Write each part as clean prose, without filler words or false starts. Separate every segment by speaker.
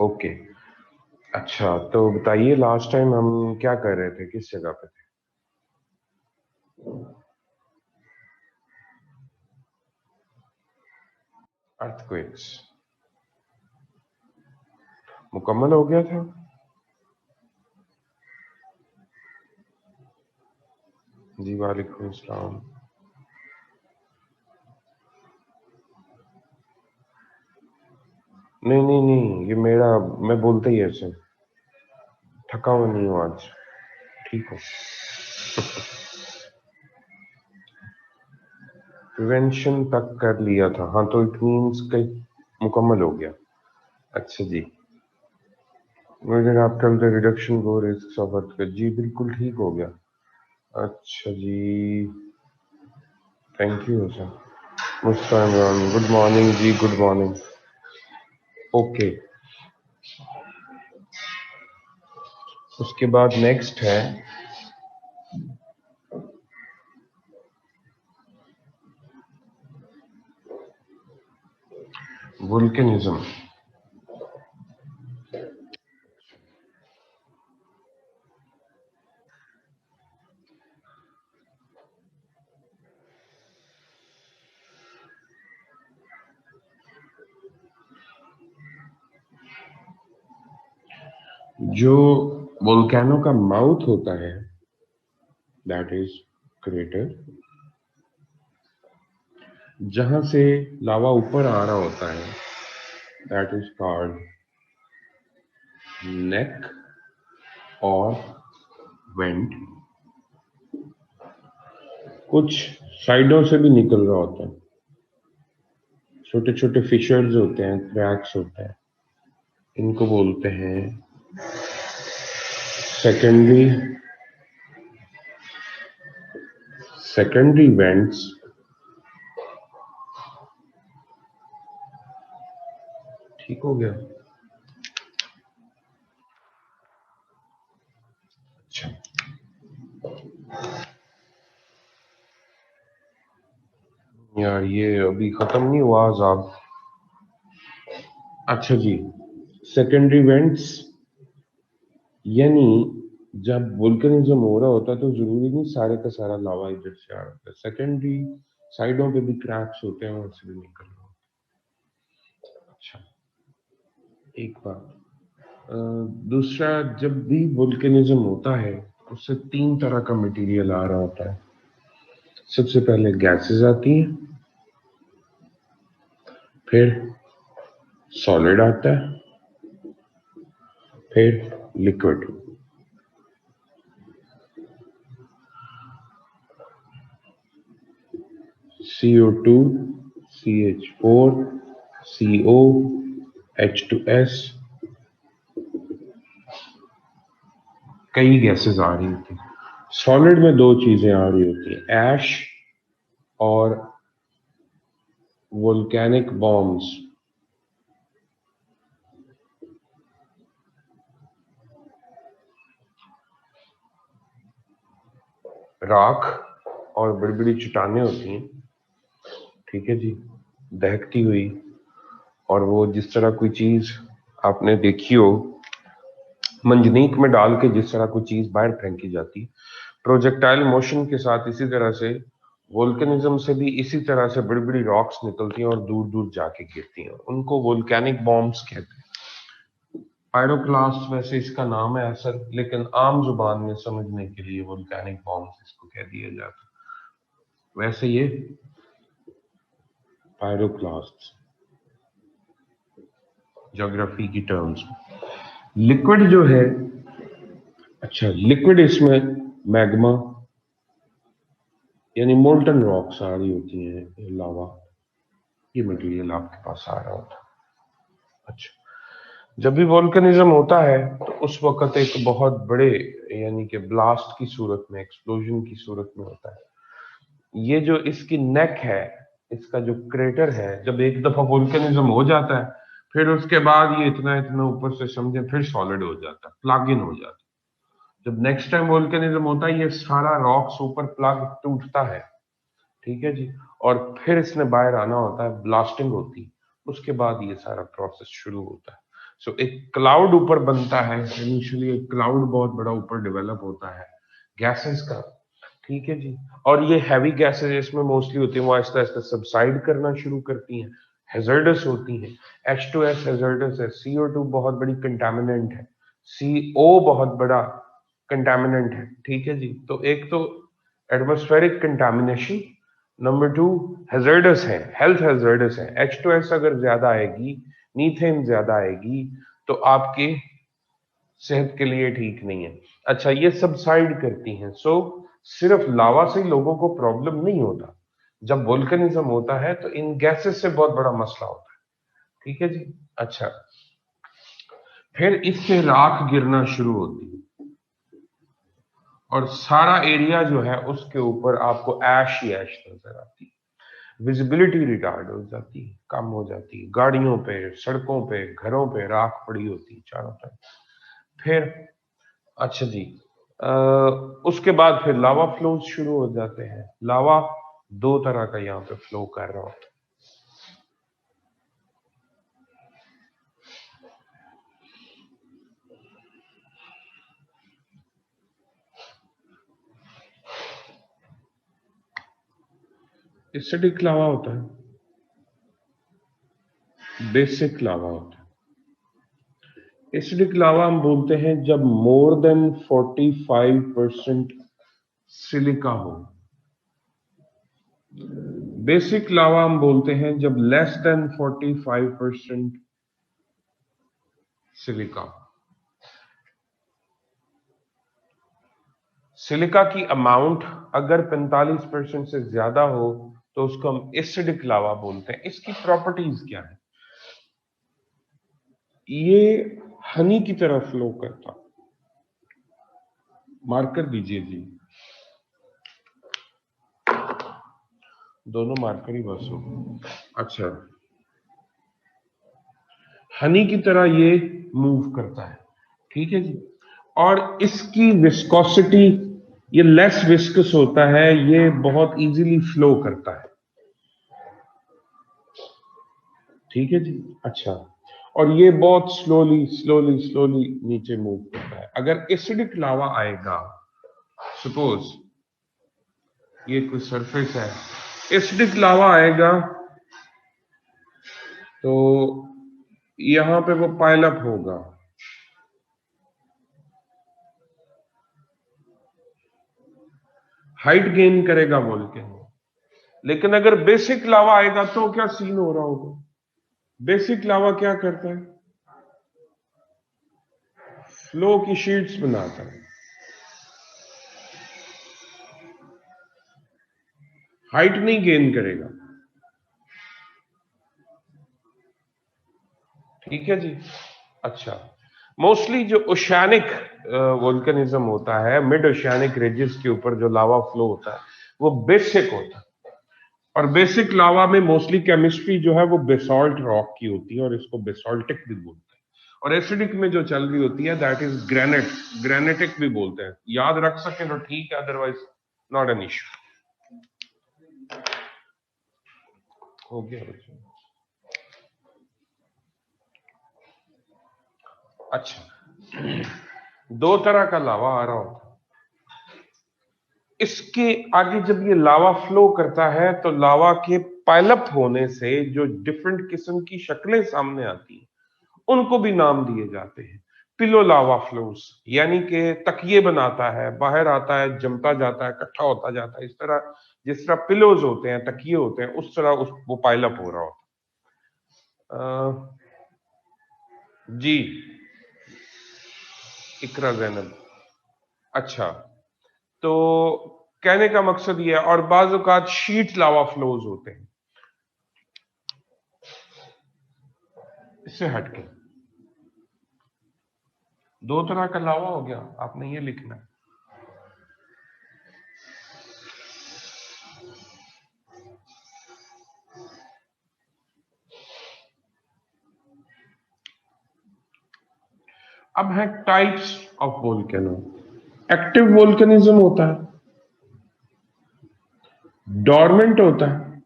Speaker 1: Okay. अच्छा, तो बताइए लास्ट टाइम हम क्या कर रहे थे, किस जगह पे थे? अर्थक्वेक्स मुकम्मल हो गया था? जी वालेकुम सलाम। नहीं नहीं नहीं, ये मेरा, मैं बोलते ही ऐसे थका हुआ नहीं हूँ आज, ठीक हूँ। प्रिवेंशन तक कर लिया था, हाँ, तो इट मीन्स कहीं मुकम्मल हो गया। अच्छा जी। मुझे after the reduction go risk of earthquake, जी बिल्कुल ठीक हो गया। अच्छा जी, thank you sir. Muskan, good morning ji, good morning. Okay, उसके बाद नेक्स्ट है वुल्केनिज्म। जो वोल्केनो का माउथ होता है, दैट इज क्रेटर, जहां से लावा ऊपर आ रहा होता है, दैट इज कॉल्ड नेक और वेंट। कुछ साइडों से भी निकल रहा होता है, छोटे छोटे फिशर्स होते हैं, क्रैक्स होते हैं, इनको बोलते हैं सेकेंडरी सेकेंडरी वेंट्स। ठीक हो गया। अच्छा यार, ये अभी खत्म नहीं हुआ अजाब। अच्छा जी, सेकेंडरी वेंट्स यानी जब वोल्केनिज्म हो रहा होता है तो जरूरी नहीं सारे का सारा लावा इधर से आ रहा है, सेकेंडरी साइडों पे भी क्रैक्स होते हैं, वहां से भी निकल रहा होता है। अच्छा, एक बात। अ, दूसरा, जब भी वोल्केनिज्म होता है उससे तीन तरह का मटेरियल आ रहा होता है। सबसे पहले गैसेस आती हैं, फिर सॉलिड आता है, फिर liquid. CO2, CH4, CO, H2S, कई गैसेस आ रही होती हैं। सॉलिड में दो चीजें आ रही होती हैं, ऐश और वोल्केनिक बॉम्ब्स। राख और बड़ी बड़ी चट्टानें होती हैं, ठीक है जी, दहकती हुई। और वो जिस तरह कोई चीज आपने देखी हो, मंजनीक में डाल के जिस तरह कोई चीज बाहर फेंकी जाती है प्रोजेक्टाइल मोशन के साथ, इसी तरह से वोल्केनिज्म से भी इसी तरह से बड़ी बड़ी रॉक्स निकलती हैं और दूर दूर जाके गिरती हैं, उनको वोल्केनिक बॉम्ब्स कहते हैं। पायरोक्लास्ट वैसे इसका नाम है असल, लेकिन आम जुबान में समझने के लिए वोल्केनिक बॉम्ब्स इसको कह दिया जाता है। वैसे ये पायरोक्लास्ट ज्योग्राफी की टर्म्स में। लिक्विड जो है, अच्छा लिक्विड इसमें मैग्मा यानी मोल्टन रॉक्स आ रही होती हैं, लावा, ये मटेरियल आपके पास आ रहा होता है। अच्छा, जब भी वोल्केनिज्म होता है तो उस वक्त एक बहुत बड़े यानी कि ब्लास्ट की सूरत में, एक्सप्लोजन की सूरत में होता है। ये जो इसकी नेक है, इसका जो क्रेटर है, जब एक दफा वोल्केनिज्म हो जाता है फिर उसके बाद ये इतना इतना ऊपर से समझे फिर सॉलिड हो जाता है, प्लग इन हो जाता है। जब नेक्स्ट टाइम वोल्केनिज्म होता है ये सारा रॉक्स ऊपर प्लग टूटता है, ठीक है जी, और फिर इसने बाहर आना होता है, ब्लास्टिंग होती है, उसके बाद ये सारा प्रोसेस शुरू होता है। सो एक क्लाउड ऊपर बनता है, इनिशियली एक क्लाउड बहुत बड़ा ऊपर डेवलप होता है गैसेस का, ठीक है जी। और ये हैवी गैसेस इसमें मोस्टली होती है, वो आहिस्ता आहिस्ता सबसाइड करना शुरू करती हैं, हैजर्डस होती हैं। H2S हैजर्डस है, CO2 बहुत बड़ी कंटामिनेंट है, CO बहुत बड़ा कंटामिनेंट है, ठीक है जी। तो एक तो atmospheric contamination, number two hazardous है, हेल्थ हैजर्डस है। H2S अगर ज्यादा आएगी, मीथेन ज्यादा आएगी, तो आपके सेहत के लिए ठीक नहीं है। अच्छा, ये सबसाइड करती हैं, सो सिर्फ लावा से लोगों को प्रॉब्लम नहीं होता। जब वोल्केनिज्म होता है तो इन गैसेस से बहुत बड़ा मसला होता है, ठीक है जी। अच्छा, फिर इससे राख गिरना शुरू होती है और सारा एरिया जो है उसके ऊपर आपको ऐश ही ऐश नजर आती है, विजिबिलिटी रिटार्ड हो जाती है, कम हो जाती है, गाड़ियों पे, सड़कों पे, घरों पे राख पड़ी होती है चारों तरफ। फिर अच्छा जी, उसके बाद फिर लावा फ्लोज शुरू हो जाते हैं। लावा दो तरह का यहाँ पे फ्लो कर रहा होता है। एसिडिक लावा होता है, बेसिक लावा होता है। एसिडिक लावा हम बोलते हैं जब मोर देन 45% सिलिका हो। बेसिक लावा हम बोलते हैं जब लेस देन 45% सिलिका। सिलिका की अमाउंट अगर 45% से ज्यादा हो तो उसको हम एसिडिक लावा बोलते हैं। इसकी प्रॉपर्टीज क्या है? ये हनी की तरह फ्लो करता। मार्कर दीजिए जी, दोनों मार्कर ही बस हो। अच्छा, हनी की तरह ये मूव करता है, ठीक है जी। और इसकी विस्कोसिटी, ये लेस विस्कस होता है, ये बहुत इजीली फ्लो करता है, ठीक है जी। अच्छा, और ये बहुत स्लोली स्लोली स्लोली नीचे मूव करता है। अगर एसिडिक लावा आएगा, सपोज ये कोई सरफेस है, एसिडिक लावा आएगा तो यहां पे वो पाइल अप होगा, हाइट गेन करेगा वोल्केनो। लेकिन अगर बेसिक लावा आएगा तो क्या सीन हो रहा होगा? बेसिक लावा क्या करता है? फ्लो की शीट्स बनाता है, हाइट नहीं गेन करेगा, ठीक है जी। अच्छा, मोस्टली जो ओशियानिक वोल्केनिज्म होता है, मिड ओशियानिक रिजेस के ऊपर जो लावा फ्लो होता है वो बेसिक होता है। और बेसिक लावा में मोस्टली केमिस्ट्री जो है वो बेसॉल्ट रॉक की होती है और इसको बेसॉल्टिक भी बोलते हैं। और एसिडिक में जो चल रही होती है दैट इज ग्रेनाइट, ग्रेनेटिक भी बोलते हैं। याद रख सके तो ठीक है, अदरवाइज नॉट एन इश्यू। हो गया बच्चों? अच्छा, दो तरह का लावा आ रहा होता है। इसके आगे जब ये लावा फ्लो करता है तो लावा के पाइलअप होने से जो डिफरेंट किस्म की शक्लें सामने आती हैं उनको भी नाम दिए जाते हैं। पिलो लावा फ्लोस, यानी कि तकिए बनाता है, बाहर आता है, जमता जाता है, इकट्ठा होता जाता है। इस तरह जिस तरह पिलोज होते हैं, तकिए होते हैं, उस तरह वो पाइलअप हो रहा होता। जी, इकरा जैनब। अच्छा, तो कहने का मकसद ये है, और बाज औकात शीट लावा फ्लोज होते हैं। इससे हटके दो तरह का लावा हो गया, आपने ये लिखना है। अब है types of volcano. Active volcanism होता है, डोरमेंट होता है,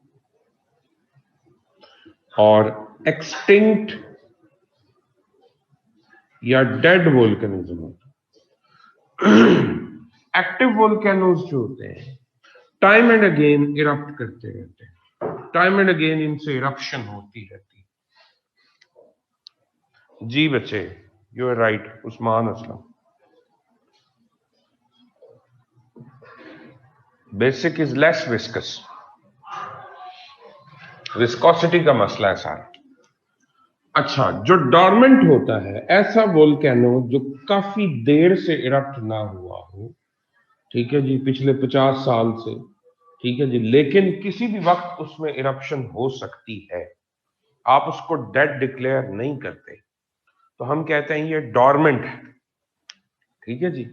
Speaker 1: और एक्सटिंक्ट या डेड वोल्केनिज्म होता है। एक्टिव वोल्केनोज जो होते हैं टाइम एंड अगेन इरप्ट करते रहते हैं, टाइम एंड अगेन इनसे इरप्शन होती रहती है। जी बच्चे, you are right Usman Aslam. Basic is less viscous, viscosity का मसला है सारा। अच्छा, जो डॉर्मेंट होता है ऐसा वोल्केनो जो काफी देर से इरप्ट ना हुआ हो, ठीक है जी, पिछले 50 साल से, ठीक है जी, लेकिन किसी भी वक्त उसमें इरप्शन हो सकती है, आप उसको डेड डिक्लेयर नहीं करते, तो हम कहते हैं ये डॉर्मेंट है, ठीक है जी।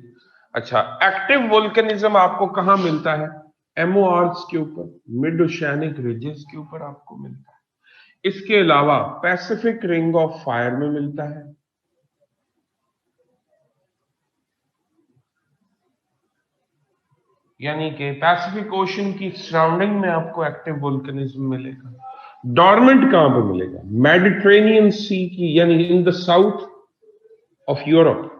Speaker 1: अच्छा, एक्टिव वोल्केनिज्म आपको कहां मिलता है? एमओआर्स के ऊपर, मिड ओशियानिक रिजेस के ऊपर आपको मिलता है। इसके अलावा पैसिफिक रिंग ऑफ फायर में मिलता है, यानी कि पैसिफिक ओशन की सराउंडिंग में आपको एक्टिव वोल्केनिज्म मिलेगा। डॉर्मेंट कहां पर मिलेगा? मेडिटेरेनियन सी की, यानी in the south of Europe,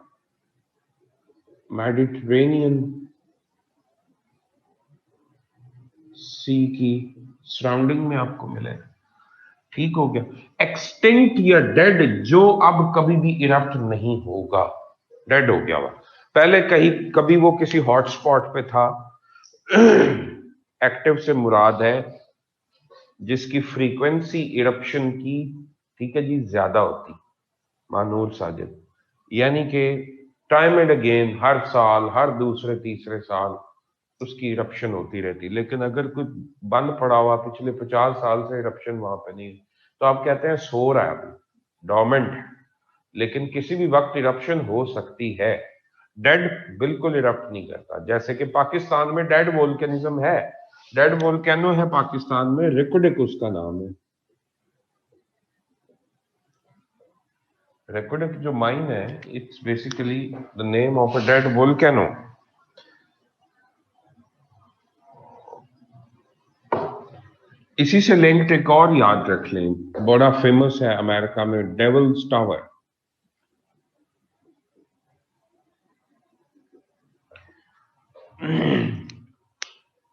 Speaker 1: Mediterranean sea की सराउंडिंग में आपको मिलेगा। ठीक हो गया। एक्सटिंक्ट या डेड, जो अब कभी भी इरप्ट नहीं होगा, डेड हो गया वह। पहले कहीं कभी वो किसी हॉटस्पॉट पे था। एक्टिव से मुराद है जिसकी फ्रीक्वेंसी इरप्शन की, ठीक है जी, ज्यादा होती, मानूर साजिद, यानी कि टाइम एंड अगेन हर साल, हर दूसरे तीसरे साल उसकी इरप्शन होती रहती। लेकिन अगर कोई बंद पड़ा हुआ पिछले 50 साल से इरप्शन वहां पे नहीं, तो आप कहते हैं सो रहा है, अभी डोमेंट है, लेकिन किसी भी वक्त इरप्शन हो सकती है। डेड बिल्कुल इरप्ट नहीं करता। जैसे कि पाकिस्तान में डेड वोल्केनिज्म है, डेड वोल्केनो है पाकिस्तान में, रेकोडिक उसका नाम है। रेकोडिक जो माइन है, it's basically the name of a dead volcano. इसी से लिंक्ड एक और याद रख लें, बड़ा फेमस है अमेरिका में, डेविल्स टावर।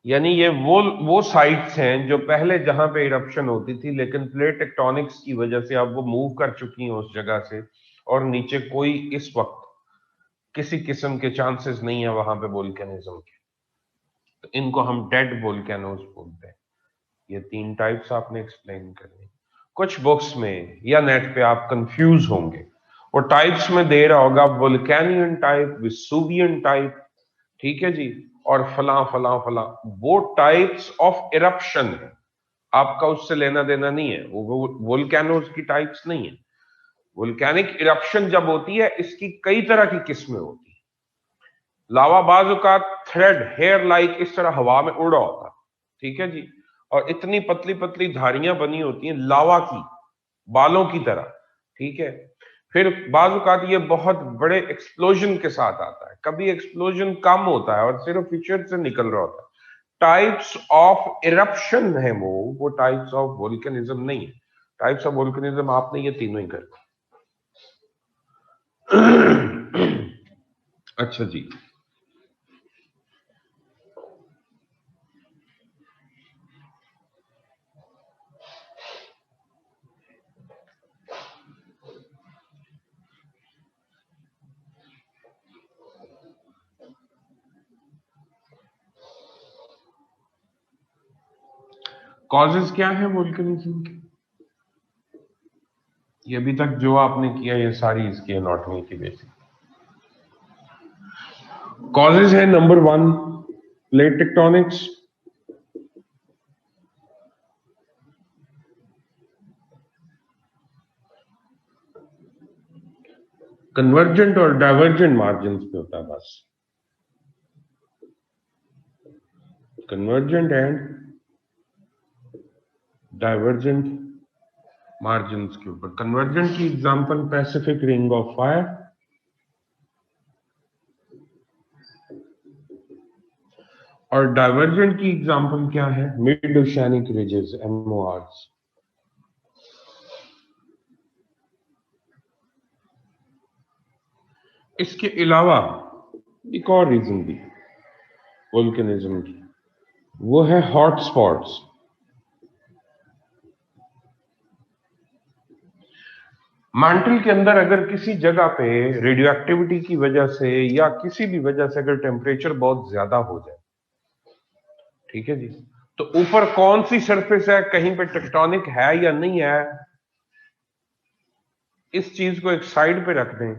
Speaker 1: यानी ये वो साइट्स हैं जो पहले जहां पे इरप्शन होती थी, लेकिन प्लेट टेक्टोनिक्स की वजह से अब वो मूव कर चुकी हैं उस जगह से, और नीचे कोई इस वक्त किसी किस्म के चांसेस नहीं है वहां पे वोल्केनिज्म के, तो इनको हम डेड वोल्केनोज बोलते हैं। ये 3 टाइप्स आपने एक्सप्लेन करनी। कुछ बुक्स में या नेट पे आप कंफ्यूज होंगे, और टाइप्स में दे रहा होगा वोल्केनियन टाइप, विसुवियन टाइप, ठीक है जी, और फला फला फला, वो टाइप्स ऑफ इरप्शन है, आपका उससे लेना देना नहीं है, वो वोल्केनोज की टाइप्स नहीं है। वोल्केनिक इरप्शन जब होती है, इसकी कई तरह की किस्में होती है। लावा बाजू का थ्रेड, हेयर लाइक इस तरह हवा में उड़ रहा होता, ठीक है जी, और इतनी पतली पतली धारियां बनी होती हैं लावा की, बालों की तरह, ठीक है। फिर बाजुकात ये बहुत बड़े एक्सप्लोजन के साथ आता है, कभी एक्सप्लोजन कम होता है और सिर्फ फीचर से निकल रहा होता है। टाइप्स ऑफ इरप्शन है वो टाइप्स ऑफ वोल्केनिज्म नहीं है। टाइप्स ऑफ वोल्केनिज्म आपने ये तीनों ही कर। अच्छा जी, कॉजेज क्या है वोल्केनिज्म के? ये अभी तक जो आपने किया ये सारी इसकी एनाटॉमी की बेसिक कॉजेज है। Number 1, plate tectonics. कन्वर्जेंट और डाइवर्जेंट मार्जिन पे होता है बस, कन्वर्जेंट एंड डाइवर्जेंट मार्जिन के ऊपर। कन्वर्जेंट की example Pacific ring of fire, और डाइवर्जेंट की एग्जांपल क्या है? Mid oceanic ridges, MORs. इसके अलावा एक और रीजन भी वोल्केनिज्म की, वो है हॉट स्पॉट्स। मैंटल के अंदर अगर किसी जगह पे रेडियो एक्टिविटी की वजह से या किसी भी वजह से अगर टेम्परेचर बहुत ज्यादा हो जाए, ठीक है जी, तो ऊपर कौन सी सरफेस है, कहीं पे टेक्टोनिक है या नहीं है, इस चीज को एक साइड पे रख दें,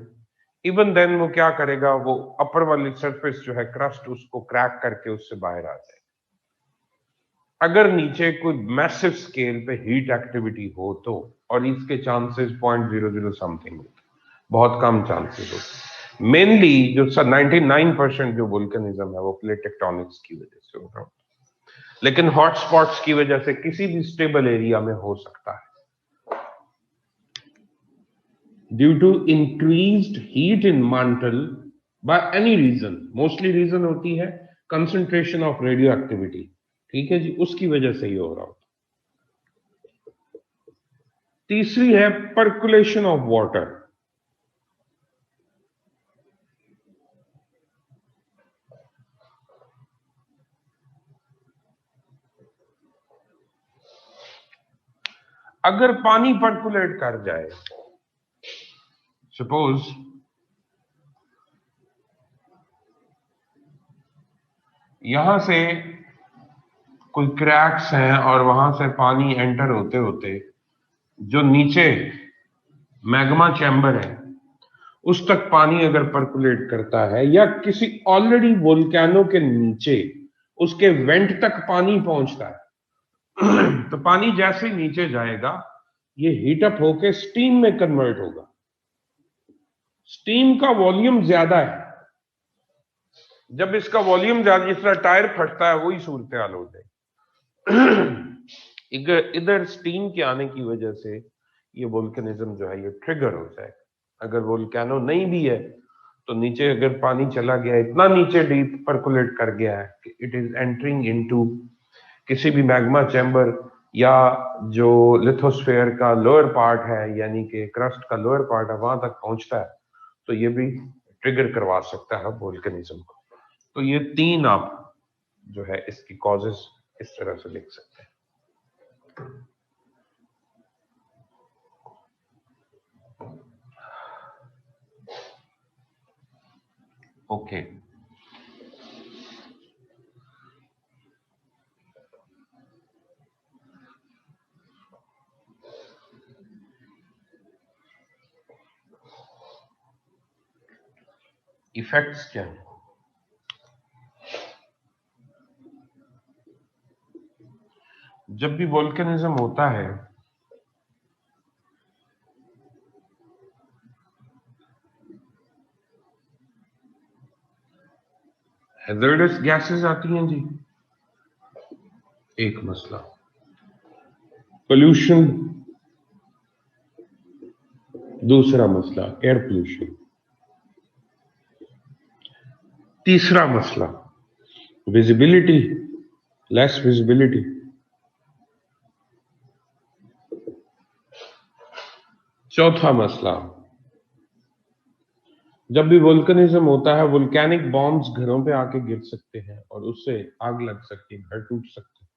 Speaker 1: इवन देन वो क्या करेगा, वो अपर वाली सरफेस जो है क्रस्ट, उसको क्रैक करके उससे बाहर आ जाए। अगर नीचे कोई मैसिव स्केल पे हीट एक्टिविटी हो तो, और इसके चांसेस 0.00 समथिंग, बहुत कम चांसेस होते। मेनली जो 99% जो वोल्केनिज्म है वो प्लेट टेक्टोनिक्स की वजह से हो रहा है, लेकिन हॉटस्पॉट्स की वजह से किसी भी स्टेबल एरिया में हो सकता है। Due to increased heat in mantle by any reason, mostly reason होती है कंसंट्रेशन ऑफ रेडियो एक्टिविटी, ठीक है जी, उसकी वजह से ही हो रहा होता। तीसरी है पर्कुलेशन ऑफ वाटर। अगर पानी पर्कुलेट कर जाए, सपोज यहां से कोई क्रैक्स हैं और वहां से पानी एंटर होते होते जो नीचे मैग्मा चैम्बर है उस तक पानी अगर पर्कुलेट करता है, या किसी ऑलरेडी वोल्केनो के नीचे उसके वेंट तक पानी पहुंचता है तो पानी जैसे ही नीचे जाएगा ये हीट अप होके स्टीम में कन्वर्ट होगा। स्टीम का वॉल्यूम ज्यादा है, जब इसका वॉल्यूम ज्यादा, जिस तरह टायर फटता है वही सूरत हाल हो जाए। इधर स्टीम के आने की वजह से ये वोल्केनिज्म जो है ये ट्रिगर हो जाए। अगर वोल्केनो नहीं भी है तो नीचे अगर पानी चला गया, इतना नीचे डीप पर्कुलेट कर गया है कि इट इज एंटरिंग इनटू किसी भी मैग्मा चैम्बर, या जो लिथोस्फेयर का लोअर पार्ट है यानी कि क्रस्ट का लोअर पार्ट है वहां तक पहुंचता है, तो ये भी ट्रिगर करवा सकता है वोल्केनिज्म को। तो ये तीन आप जो है इसकी कॉजेस इस तरह से लिख सकते हैं। ओके, इफेक्ट्स क्या है? जब भी वोल्केनिज्म होता है हैजर्डस गैसेस आती हैं जी, एक मसला। पोल्यूशन दूसरा मसला, एयर पोल्यूशन। तीसरा मसला विजिबिलिटी, लेस विजिबिलिटी। चौथा मसला, जब भी वोल्केनिज्म होता है वोल्केनिक बॉम्ब्स घरों पे आके गिर सकते हैं और उससे आग लग सकती है, घर टूट सकते हैं।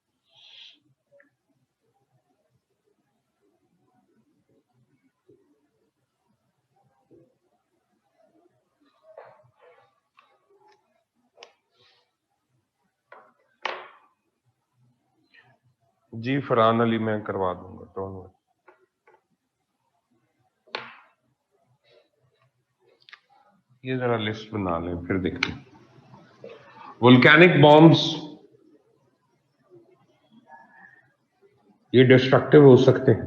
Speaker 1: जी फरहान अली, मैं करवा दूंगा, डोंट वरी। ये जरा लिस्ट बना लें फिर देखते हैं। वोल्केनिक बॉम्ब्स ये डिस्ट्रक्टिव हो सकते हैं।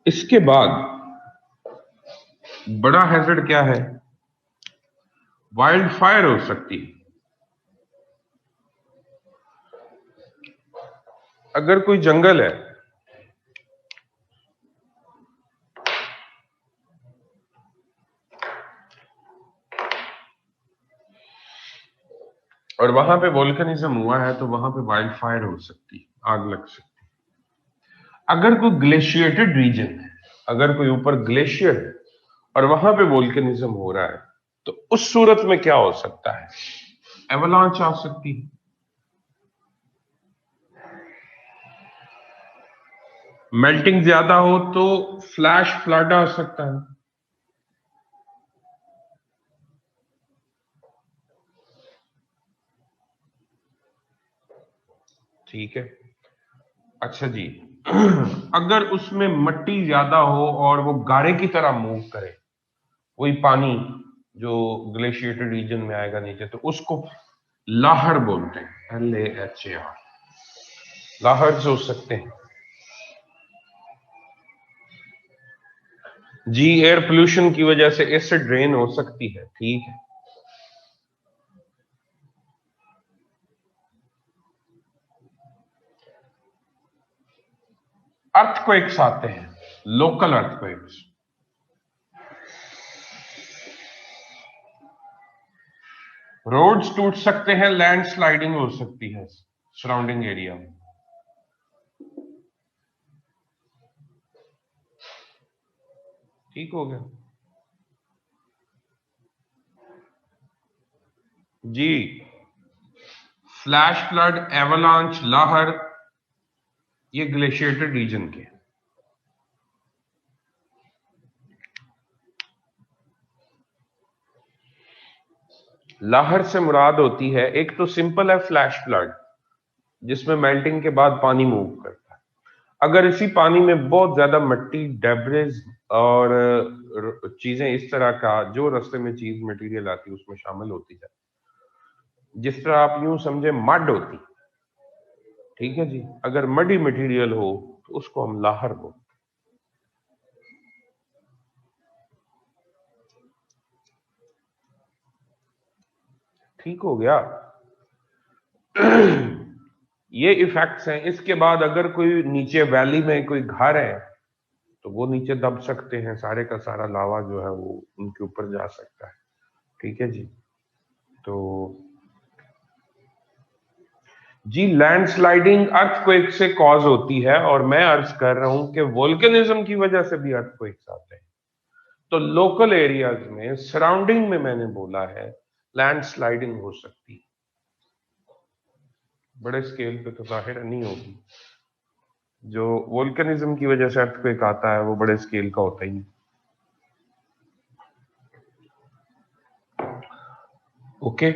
Speaker 1: इसके बाद बड़ा हैजर्ड क्या है, वाइल्ड फायर हो सकती है। अगर कोई जंगल है और वहां पे वोल्केनिज्म हुआ है तो वहां पे वाइल्ड फायर हो सकती है, आग लग सकती है। अगर कोई ग्लेशिएटेड रीजन है, अगर कोई ऊपर ग्लेशियर है और वहां पे वोल्केनिज्म हो रहा है, तो उस सूरत में क्या हो सकता है? एवलांच आ सकती है। मेल्टिंग ज्यादा हो तो फ्लैश फ्लड आ सकता है। ठीक है। अच्छा जी, अगर उसमें मट्टी ज्यादा हो और वो गारे की तरह मूव करे, वही पानी जो ग्लेशिएटेड रीजन में आएगा नीचे, तो उसको लाहर बोलते हैं, LAHAR। लाहर हो सकते हैं जी, एयर पोल्यूशन की वजह से एसिड ड्रेन हो सकती है। ठीक है। अर्थक्वेक्स आते हैं, लोकल अर्थक्वेक्स। रोड्स टूट सकते हैं, लैंडस्लाइडिंग हो सकती है सराउंडिंग एरिया में। ठीक हो गया जी। फ्लैश फ्लड, एवलांच, लाहर, ये ग्लेशिएटेड रीजन के। लाहर से मुराद होती है, एक तो सिंपल है फ्लैश फ्लड, जिसमें मेल्टिंग के बाद पानी मूव करता है। अगर इसी पानी में बहुत ज्यादा मिट्टी, डेब्रिज और चीजें इस तरह का, जो रास्ते में चीज मटेरियल आती है उसमें शामिल होती है, जिस तरह आप यूं समझे मड होती, ठीक है जी, अगर मडी मटेरियल हो तो उसको हम लाहर बोलते। ठीक हो गया। ये इफेक्ट्स हैं। इसके बाद अगर कोई नीचे वैली में कोई घर है, तो वो नीचे दब सकते हैं, सारे का सारा लावा जो है वो उनके ऊपर जा सकता है। ठीक है जी। तो जी, लैंडस्लाइडिंग अर्थक्वेक से कॉज होती है, और मैं अर्ज कर रहा हूं कि वोल्केनिज्म की वजह से भी अर्थक्वेक्स आते हैं। तो लोकल एरियाज में, सराउंडिंग में, मैंने बोला है लैंडस्लाइडिंग हो सकती है। बड़े स्केल पे तो जाहिर नहीं होगी। जो वोल्केनिज्म की वजह से अर्थक्वेक आता है वो बड़े स्केल का होता ही नहीं। Okay.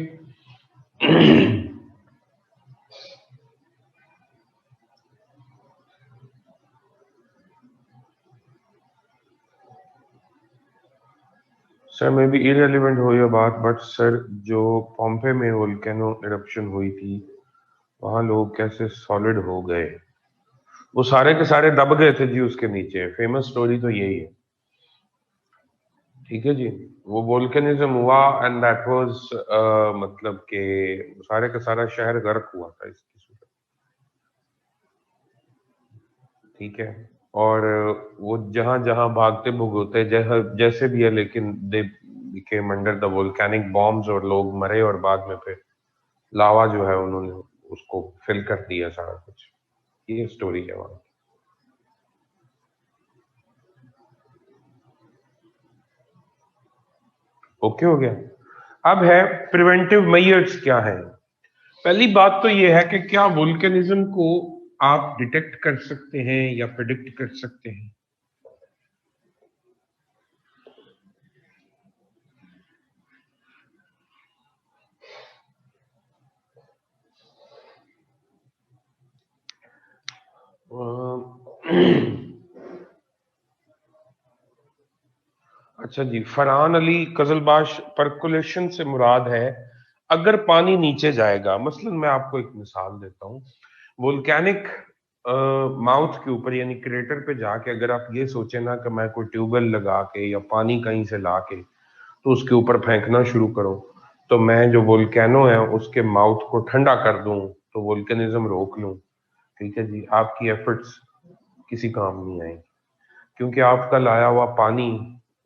Speaker 1: Sir may be irrelevant हो ये बात, बट सर जो पॉम्पे में वोल्केनो इरप्शन हुई थी, वहां लोग कैसे सॉलिड हो गए? वो सारे के सारे दब गए थे जी उसके नीचे। फेमस स्टोरी तो यही है। ठीक है जी। वो वोल्केनिज्म हुआ एंड दैट वाज, मतलब कि सारे का सारा शहर गर्क हुआ था इसकी सूरत। ठीक है। और वो जहां जहां भागते भुगोते जैसे भी है, लेकिन they became under the volcanic bombs, और लोग मरे, और बाद में फिर लावा जो है उन्होंने उसको फिल कर दिया सारा कुछ। ये स्टोरी है वहां। ओके हो गया। अब है प्रिवेंटिव मेजर्स क्या है। पहली बात तो ये है कि क्या वोल्केनिज्म को आप डिटेक्ट कर सकते हैं या प्रिडिक्ट कर सकते हैं? अच्छा जी, फरहान अली कजलबाश, परकुलेशन से मुराद है अगर पानी नीचे जाएगा। मसलन मैं आपको एक मिसाल देता हूँ। वोल्केनिक माउथ के ऊपर यानी क्रेटर पे जाके अगर आप ये सोचे ना कि मैं कोई ट्यूबवेल लगा के या पानी कहीं से ला के तो उसके ऊपर फेंकना शुरू करो, तो मैं जो वोल्केनो है उसके माउथ को ठंडा कर दूं, तो वोल्केनिज्म रोक लूं, ठीक है जी, आपकी एफर्ट्स किसी काम नहीं आएंगी। क्योंकि आपका लाया हुआ पानी,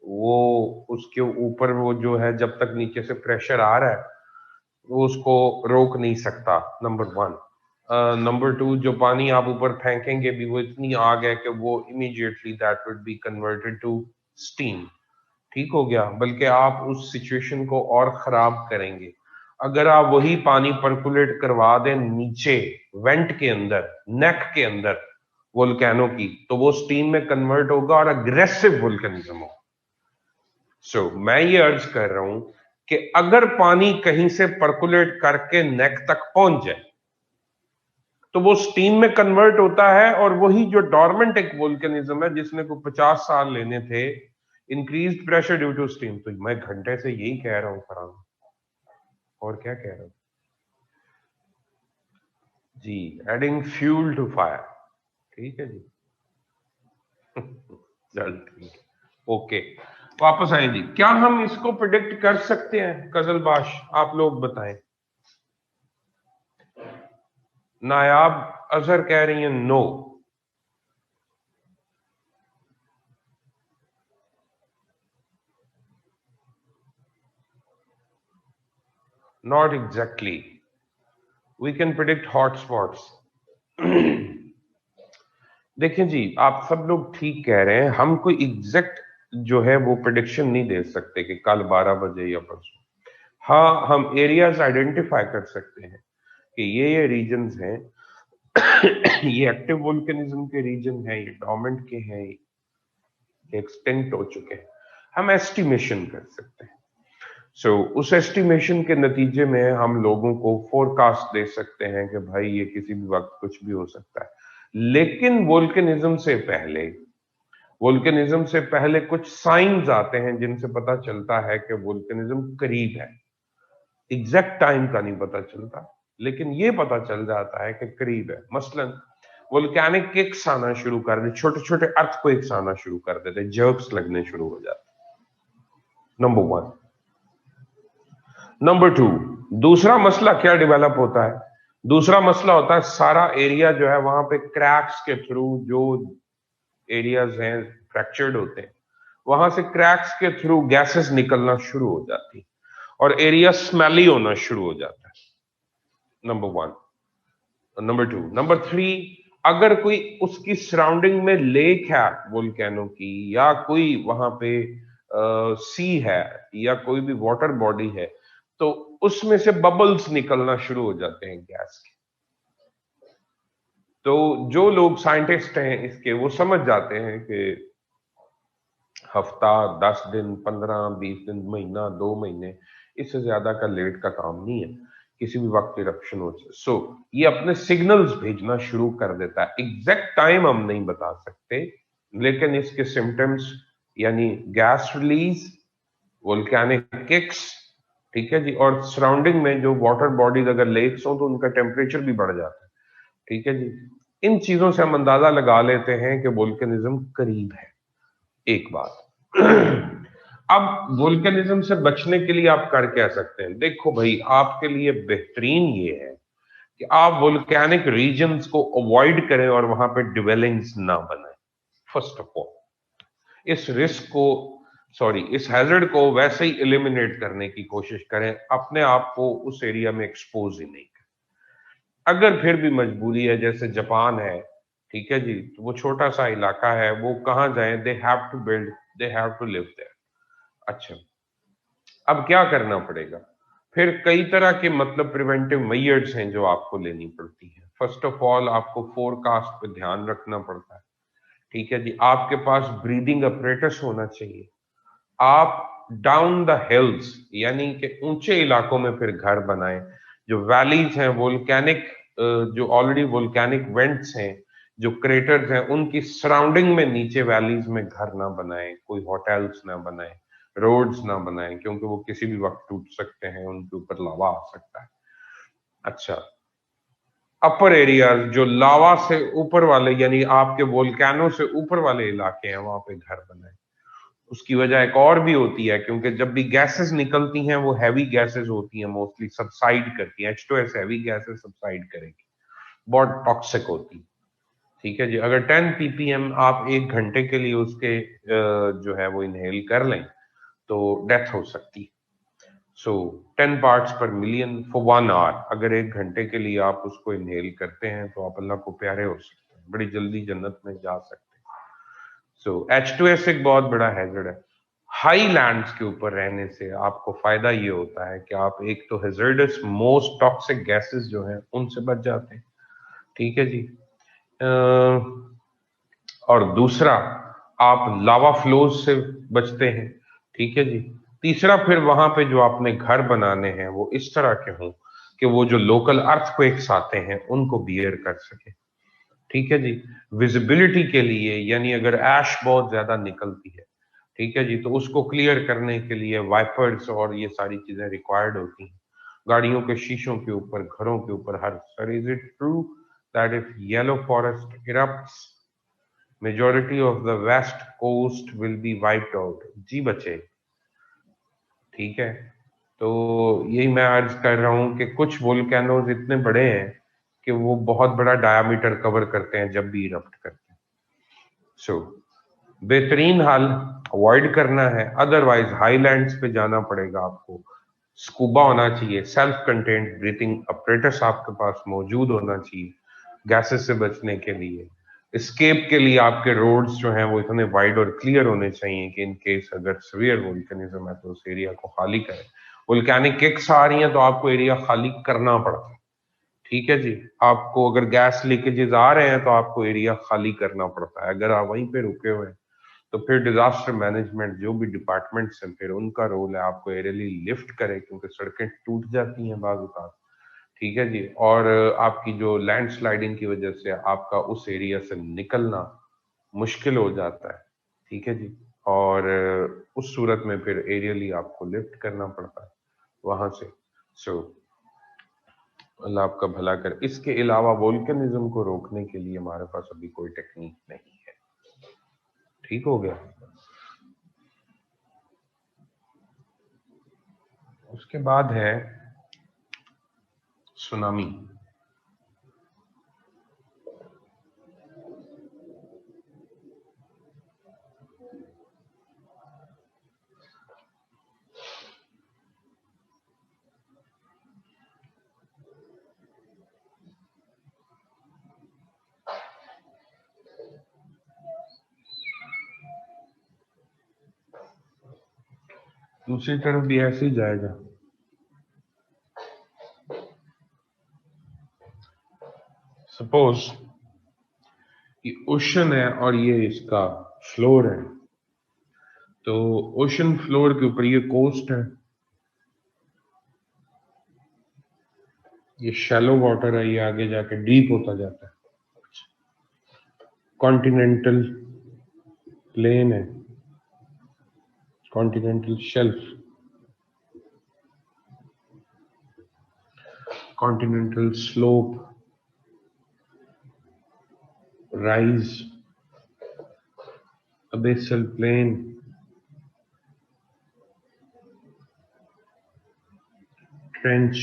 Speaker 1: वो उसके ऊपर वो जो है, जब तक नीचे से प्रेशर आ रहा है वो उसको रोक नहीं सकता, नंबर वन। नंबर टू, जो पानी आप ऊपर फेंकेंगे भी वो इतनी आग है कि वो immediately that would be converted to steam. ठीक हो गया, बल्कि आप उस सिचुएशन को और खराब करेंगे। अगर आप वही पानी परकुलेट करवा दें नीचे वेंट के अंदर, नेक के अंदर वोल्केनो की, तो वो स्टीम में कन्वर्ट होगा और अग्रेसिव वोल्केनिज्म होगा। सो मैं ये अर्ज कर रहा हूं कि अगर पानी कहीं से परकुलेट करके नेक तक पहुंच जाए तो वो स्टीम में कन्वर्ट होता है, और वही जो डॉर्मेंट एक वोल्केनिज्म है जिसने को 50 साल लेने थे, increase pressure due to steam, तो मैं घंटे से यही कह रहा हूं फरहान, और क्या कह रहा हूं जी, एडिंग फ्यूल टू फायर। ठीक है जी। चल ठीक है, ओके, वापस आए जी। क्या हम इसको प्रिडिक्ट कर सकते हैं कजलबाश, आप लोग बताएं। नायाब अजहर कह रही हैं no. Not exactly, we can predict hot spots. देखिए जी, आप सब लोग ठीक कह रहे हैं, हम कोई एग्जैक्ट जो है वो प्रिडिक्शन नहीं दे सकते कि कल 12 बजे या परसों। हाँ, हम एरियाज आइडेंटिफाई कर सकते हैं कि ये रीजन्स हैं, ये एक्टिव वोल्केनिज्म के रीजन है, ये डोर्मेंट के हैं, ये एक्सटिंक्ट हो चुके हैं। हम एस्टिमेशन कर सकते हैं। उस एस्टिमेशन के नतीजे में हम लोगों को फोरकास्ट दे सकते हैं कि भाई ये किसी भी वक्त कुछ भी हो सकता है। लेकिन वोल्केनिज्म से पहले कुछ साइंस आते हैं जिनसे पता चलता है कि वोल्केनिज्म करीब है। एग्जैक्ट टाइम का नहीं पता चलता, लेकिन ये पता चल जाता है कि करीब है। मसलन वोल्केनिक किक्स आना शुरू कर दे, छोटे छोटे अर्थक्वेक्स आना शुरू कर देते, जर्क्स लगने शुरू हो जाते। Number one. नंबर टू, दूसरा मसला क्या डेवलप होता है? दूसरा मसला होता है सारा एरिया जो है वहां पे क्रैक्स के थ्रू, जो एरियाज हैं फ्रैक्चर्ड होते हैं, वहां से क्रैक्स के थ्रू गैसेस निकलना शुरू हो जाती और एरिया स्मेली होना शुरू हो जाता है। Number one. Number two. Number three, अगर कोई उसकी सराउंडिंग में लेक है वोल्केनो की, या कोई वहां पे सी है, या कोई भी वाटर बॉडी है, तो उसमें से बबल्स निकलना शुरू हो जाते हैं गैस के। तो जो लोग साइंटिस्ट हैं इसके, वो समझ जाते हैं कि हफ्ता, 10 दिन, 15, 20 दिन, महीना, 2 महीने, इससे ज्यादा का लेट का काम नहीं है, किसी भी वक्त इरप्शन हो। ये अपने सिग्नल्स भेजना शुरू कर देता है। एग्जैक्ट टाइम हम नहीं बता सकते, लेकिन इसके सिम्टम्स यानी गैस रिलीज, वोल्केनिक किक्स, ठीक है जी, और सराउंडिंग में जो वाटर बॉडीज अगर लेक्स हो तो उनका टेम्परेचर भी बढ़ जाता है। ठीक है जी, इन चीजों से हम अंदाजा लगा लेते हैं कि वोल्केनिज्म करीब है। एक बात। अब वोल्केनिज्म से बचने के लिए आप कर क्या सकते हैं? देखो भाई, आपके लिए बेहतरीन ये है कि आप वोल्केनिक रीजन्स को अवॉइड करें और वहां पे डिवेलिंग्स ना बनाएं। फर्स्ट ऑफ ऑल इस रिस्क को, इस हैजर्ड को वैसे ही एलिमिनेट करने की कोशिश करें, अपने आप को उस एरिया में एक्सपोज ही नहीं करें। अगर फिर भी मजबूरी है, जैसे जापान है, ठीक है जी, तो वो छोटा सा इलाका है, वो कहाँ जाए, they have to build, they have to live there. अच्छा, अब क्या करना पड़ेगा? फिर कई तरह के मतलब प्रिवेंटिव मेजर्स हैं जो आपको लेनी पड़ती है। फर्स्ट ऑफ ऑल आपको फोरकास्ट पे ध्यान रखना पड़ता है। ठीक है जी, आपके पास ब्रीदिंग अपरेटस होना चाहिए। आप डाउन द हिल्स यानी कि ऊंचे इलाकों में फिर घर बनाएं। जो वैलीज हैं वोल्केनिक, जो ऑलरेडी वोल्केनिक वेंट्स हैं, जो क्रेटर्स हैं, उनकी सराउंडिंग में नीचे वैलीज में घर ना बनाएं, कोई होटल्स ना बनाएं, रोड्स ना बनाएं, क्योंकि वो किसी भी वक्त टूट सकते हैं, उनके ऊपर लावा आ सकता है। अच्छा, अपर एरियाज जो लावा से ऊपर वाले यानी आपके वोल्केनो से ऊपर वाले इलाके हैं, वहां पे घर बनाएं। उसकी वजह एक और भी होती है, क्योंकि जब भी गैसेस निकलती हैं वो हैवी गैसेस होती हैं, मोस्टली सबसाइड करती हैं। H2S हैवी गैसेस सबसाइड करेगी, बहुत टॉक्सिक होती है। ठीक है जी, अगर 10 ppm आप 1 घंटे के लिए उसके जो है वो इनहेल कर लें तो डेथ हो सकती है। 10 पार्ट्स पर मिलियन फॉर 1 आवर, अगर 1 घंटे के लिए आप उसको इनहेल करते हैं तो आप अल्लाह को प्यारे हो सकते हैं, बड़ी जल्दी जन्नत में जा सकते हैं। H2S एक बहुत बड़ा हैजर्ड है। हाई लैंड्स के ऊपर रहने से आपको फायदा ये होता है कि आप एक तो हैजर्डस मोस्ट टॉक्सिक गैसेस जो हैं उनसे बच जाते हैं, ठीक है जी। और दूसरा, आप लावा फ्लोज से बचते हैं, ठीक है जी। तीसरा, फिर वहां पे जो आपने घर बनाने हैं वो इस तरह के हों कि वो जो लोकल अर्थक्वेक्स आते हैं उनको बियर कर सके, ठीक है जी। विजिबिलिटी के लिए, यानी अगर ऐश बहुत ज्यादा निकलती है, ठीक है जी, तो उसको क्लियर करने के लिए वाइपर्स और ये सारी चीजें रिक्वायर्ड होती हैं गाड़ियों के शीशों के ऊपर, घरों के ऊपर, हर। Sir, is it true that if yellow forest erupts majority of the west coast will be wiped out? जी बचे, ठीक है। तो यही मैं अर्ज कर रहा हूं कि कुछ वोल्केनोज इतने बड़े हैं कि वो बहुत बड़ा डायामीटर कवर करते हैं जब भी इरप्ट करते हैं। सो बेहतरीन हाल अवॉइड करना है, अदरवाइज हाईलैंड्स पे जाना पड़ेगा आपको। स्कूबा होना चाहिए, सेल्फ कंटेन्ड ब्रीथिंग अपरेटस आपके पास मौजूद होना चाहिए गैसेस से बचने के लिए। एस्केप के लिए आपके रोड्स जो हैं वो इतने वाइड और क्लियर होने चाहिए कि इन केस अगर सीवियर वोल्केनिज्म है तो उस एरिया को खाली करें। वोल्केनिक किक्स आ रही हैं तो आपको एरिया खाली करना पड़ता है, ठीक है जी। आपको अगर गैस लीकेजेस आ रहे हैं तो आपको एरिया खाली करना पड़ता है। अगर आप वहीं पे रुके हुए हैं तो फिर डिजास्टर मैनेजमेंट जो भी डिपार्टमेंट्स हैं फिर उनका रोल है आपको एरियली लिफ्ट करे, क्योंकि सड़कें टूट जाती हैं बाज़ औक़ात, ठीक है जी। और आपकी जो लैंडस्लाइडिंग की वजह से आपका उस एरिया से निकलना मुश्किल हो जाता है, ठीक है जी। और उस सूरत में फिर एरियली आपको लिफ्ट करना पड़ता है वहां से। सो अल्लाह आपका भला कर। इसके अलावा वोल्केनिज्म को रोकने के लिए हमारे पास अभी कोई टेक्निक नहीं है, ठीक हो गया। उसके बाद है सुनामी। दूसरी तरफ भी ऐसे ही जाएगा। सपोज ये ओशन है और ये इसका फ्लोर है, तो ओशन फ्लोर के ऊपर ये कोस्ट है, ये शैलो वाटर है, ये आगे जाके डीप होता जाता है। कॉन्टिनेंटल प्लेन है, continental shelf, continental slope, rise, abyssal plain, trench.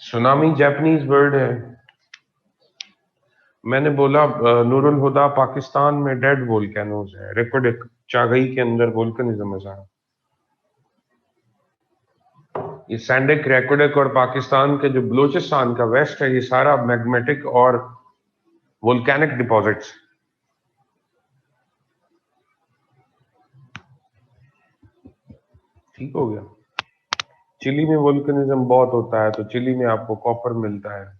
Speaker 1: Tsunami Japanese word है। मैंने बोला नूरुल हुदा पाकिस्तान में डेड वोल्केनोज है, रिकॉर्ड चागई के अंदर वोल्केनिज्म है सारा। ये सैंडिक, रेकोडिक और पाकिस्तान के जो बलूचिस्तान का वेस्ट है ये सारा मैग्मेटिक और वोल्केनिक डिपॉजिट्स। ठीक हो गया। चिली में वोल्केनिज्म बहुत होता है, तो चिली में आपको कॉपर मिलता है।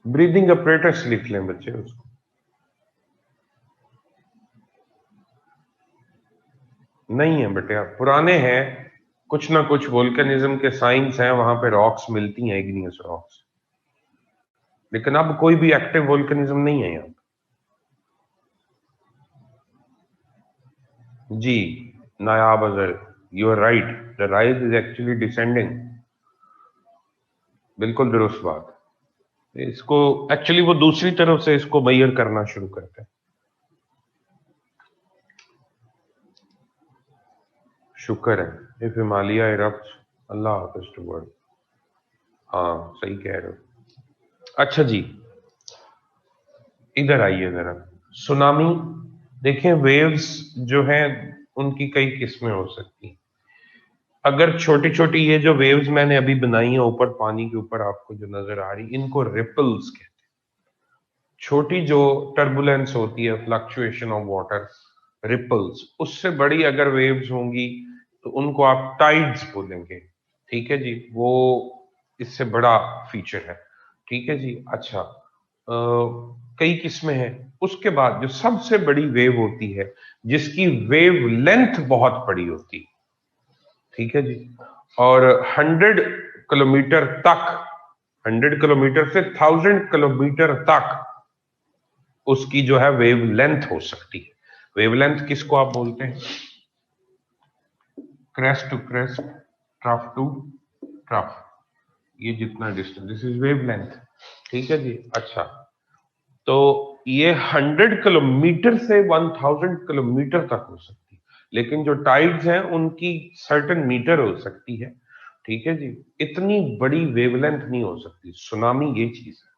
Speaker 1: ब्रीदिंग अपरेटस लिख लें बच्चे उसको। नहीं है बेटे, पुराने हैं, कुछ ना कुछ वोल्केनिज्म के साइंस हैं, वहां पे रॉक्स मिलती हैं, इग्नियस रॉक्स, लेकिन अब कोई भी एक्टिव वोल्केनिज्म नहीं है यहाँ। जी Nayab Azhar, you are right, the rise is actually descending. बिल्कुल दुरुस्त बात। इसको एक्चुअली वो दूसरी तरफ से इसको मैयर करना शुरू करते हैं। शुक्र है इफ हिमालय इरप्ट्स, अल्लाह हाफिज टू वर्ल्ड। हाँ सही कह रहे हो। अच्छा जी, इधर आइए जरा। सुनामी देखें, वेव्स जो हैं उनकी कई किस्में हो सकती हैं। अगर छोटी छोटी ये जो वेव्स मैंने अभी बनाई है ऊपर पानी के ऊपर आपको जो नजर आ रही, इनको रिपल्स कहते हैं। छोटी जो टर्बुलेंस होती है, फ्लक्चुएशन ऑफ वाटर, रिपल्स, उससे बड़ी अगर वेव्स होंगी तो उनको आप टाइड्स बोलेंगे। ठीक है जी, वो इससे बड़ा फीचर है। ठीक है जी। अच्छा, कई किस्में हैं। उसके बाद जो सबसे बड़ी वेव होती है जिसकी वेव लेंथ बहुत बड़ी होती है, ठीक है जी, और 100 किलोमीटर तक, 100 किलोमीटर से 1000 किलोमीटर तक उसकी जो है वेव लेंथ हो सकती है। वेव लेंथ किसको आप बोलते हैं? Crest to crest, trough to trough, ये जितना distance, this is wavelength. ठीक है जी। अच्छा, तो ये 100 किलोमीटर से 1000 किलोमीटर तक हो सकती है, लेकिन जो टाइड्स हैं उनकी सर्टेन मीटर हो सकती है। ठीक है जी, इतनी बड़ी वेवलेंथ नहीं हो सकती। सुनामी ये चीज है।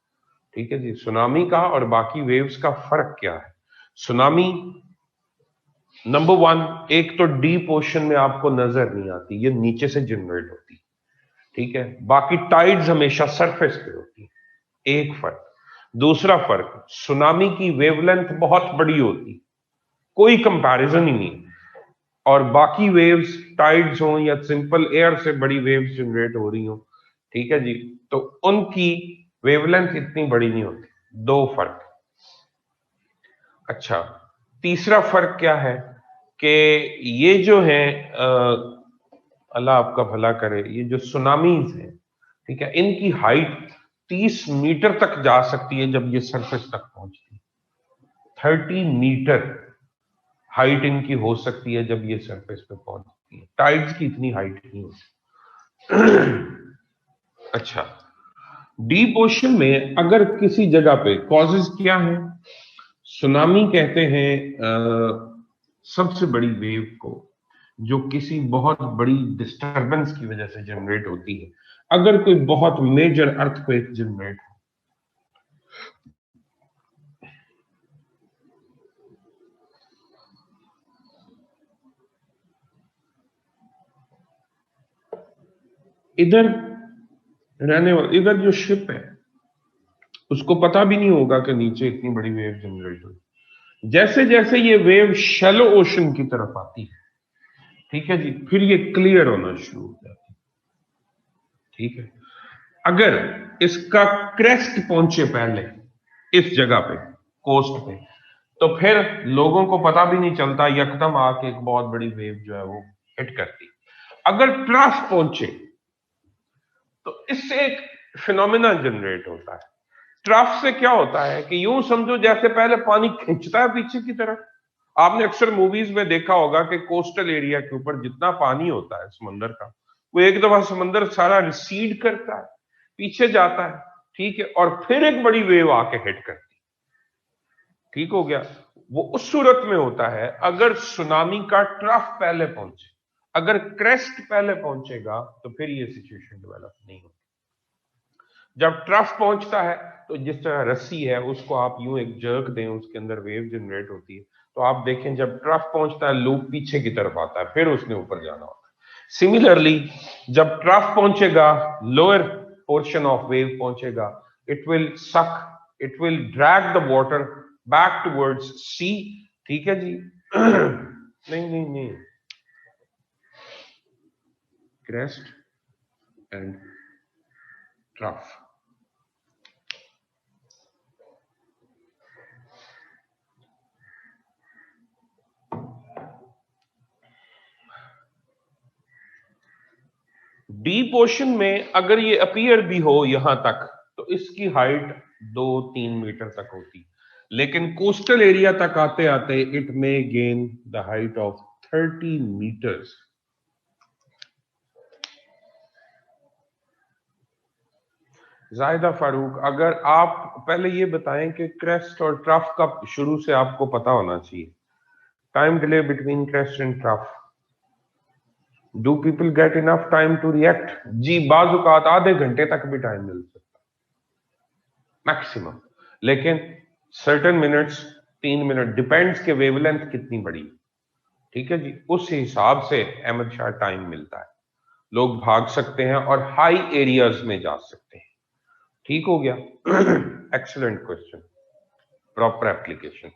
Speaker 1: ठीक है जी। सुनामी का और बाकी वेव्स का फर्क क्या है? सुनामी, नंबर वन, एक तो डीप ओशन में आपको नजर नहीं आती, ये नीचे से जनरेट होती है। ठीक है। बाकी टाइड्स हमेशा सरफेस पे होती है, एक फर्क। दूसरा फर्क, सुनामी की वेवलेंथ बहुत बड़ी होती, कोई कंपैरिजन ही नहीं। और बाकी वेव्स, टाइड्स हो या सिंपल एयर से बड़ी वेव्स जनरेट हो रही हो, ठीक है जी, तो उनकी वेवलेंथ इतनी बड़ी नहीं होती। दो फर्क। अच्छा, तीसरा फर्क क्या है कि ये जो है, अल्लाह आपका भला करे, ये जो सुनामीज है, ठीक है, इनकी हाइट 30 मीटर तक जा सकती है जब ये सरफेस तक पहुंचती है। 30 मीटर हाइट इनकी हो सकती है जब ये सरफेस पे पहुंचती है। टाइड्स की इतनी हाइट नहीं होती। अच्छा, डीप ओशन में अगर किसी जगह पे कॉजेज क्या है? सुनामी कहते हैं सबसे बड़ी वेव को जो किसी बहुत बड़ी डिस्टरबेंस की वजह से जनरेट होती है। अगर कोई बहुत मेजर अर्थक्वेक जनरेट हो, इधर रहने वाले, इधर जो शिप है उसको पता भी नहीं होगा कि नीचे इतनी बड़ी वेव जनरेट हुई। जैसे जैसे ये वेव शैलो ओशन की तरफ आती है, ठीक है जी, फिर ये क्लियर होना शुरू हो जाती है। ठीक है। अगर इसका क्रेस्ट पहुंचे पहले इस जगह पे, कोस्ट पे, तो फिर लोगों को पता भी नहीं चलता, यकदम आके एक बहुत बड़ी वेव जो है वो हिट करती। अगर ट्रफ पहुंचे तो इससे एक फिनोमिना जनरेट होता है। ट्रफ से क्या होता है कि यूं समझो जैसे पहले पानी खींचता है पीछे की तरफ। आपने अक्सर मूवीज में देखा होगा कि कोस्टल एरिया के ऊपर जितना पानी होता है समंदर का, वो एक दफा समंदर सारा रिसीड करता है, पीछे जाता है, ठीक है, और फिर एक बड़ी वेव आके हिट करती है। ठीक हो गया। वो उस सूरत में होता है अगर सुनामी का ट्रफ पहले पहुंचे। अगर क्रेस्ट पहले पहुंचेगा तो फिर ये सिचुएशन डेवलप नहीं होती। जब ट्रफ पहुंचता है तो जिस तरह रस्सी है उसको आप यूं एक जर्क दें, उसके अंदर वेव जनरेट होती है। तो आप देखें जब ट्रफ पहुंचता है लूप पीछे की तरफ आता है, फिर उसने ऊपर जाना होता है। सिमिलरली जब ट्रफ पहुंचेगा, लोअर पोर्शन ऑफ वेव पहुंचेगा, it will suck, it will drag the water back towards sea. ठीक है जी। नहीं नहीं नहीं, crest and trough. Deep ocean में अगर ये अपीयर भी हो यहां तक तो इसकी हाइट 2-3 मीटर तक होती, लेकिन कोस्टल एरिया तक आते आते it may gain the height of 30 metres. Zahida Farooq, अगर आप पहले ये बताएं कि क्रेस्ट और ट्रफ का शुरू से आपको पता होना चाहिए, time delay between crest and trough, do people get enough time to react? जी, बाजुकात आधे घंटे तक भी टाइम मिल सकता मैक्सिमम, लेकिन सर्टेन मिनट्स, 3 मिनट, डिपेंड्स के वेवलेंथ कितनी बड़ी। ठीक है जी, उस हिसाब से अहमद शाह टाइम मिलता है। लोग भाग सकते हैं और हाई एरियाज में जा सकते हैं। ठीक हो गया? Excellent question, proper application.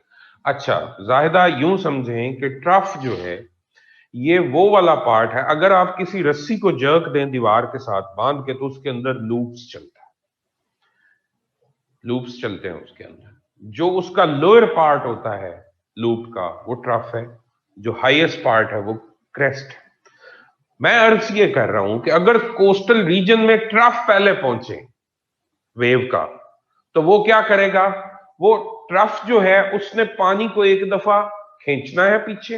Speaker 1: अच्छा, जाहिदा यूं समझें कि ट्रफ जो है ये वो वाला पार्ट है, अगर आप किसी रस्सी को जर्क दें दीवार के साथ बांध के तो उसके अंदर लूप्स चलता है, लूप्स चलते हैं उसके अंदर। जो उसका लोअर पार्ट होता है लूप का वो ट्रफ है, जो हाईएस्ट पार्ट है वो क्रेस्ट है। मैं अर्ज ये कर रहा हूं कि अगर कोस्टल रीजन में ट्रफ पहले पहुंचे वेव का तो वो क्या करेगा, वो ट्रफ जो है उसने पानी को एक दफा खींचना है पीछे,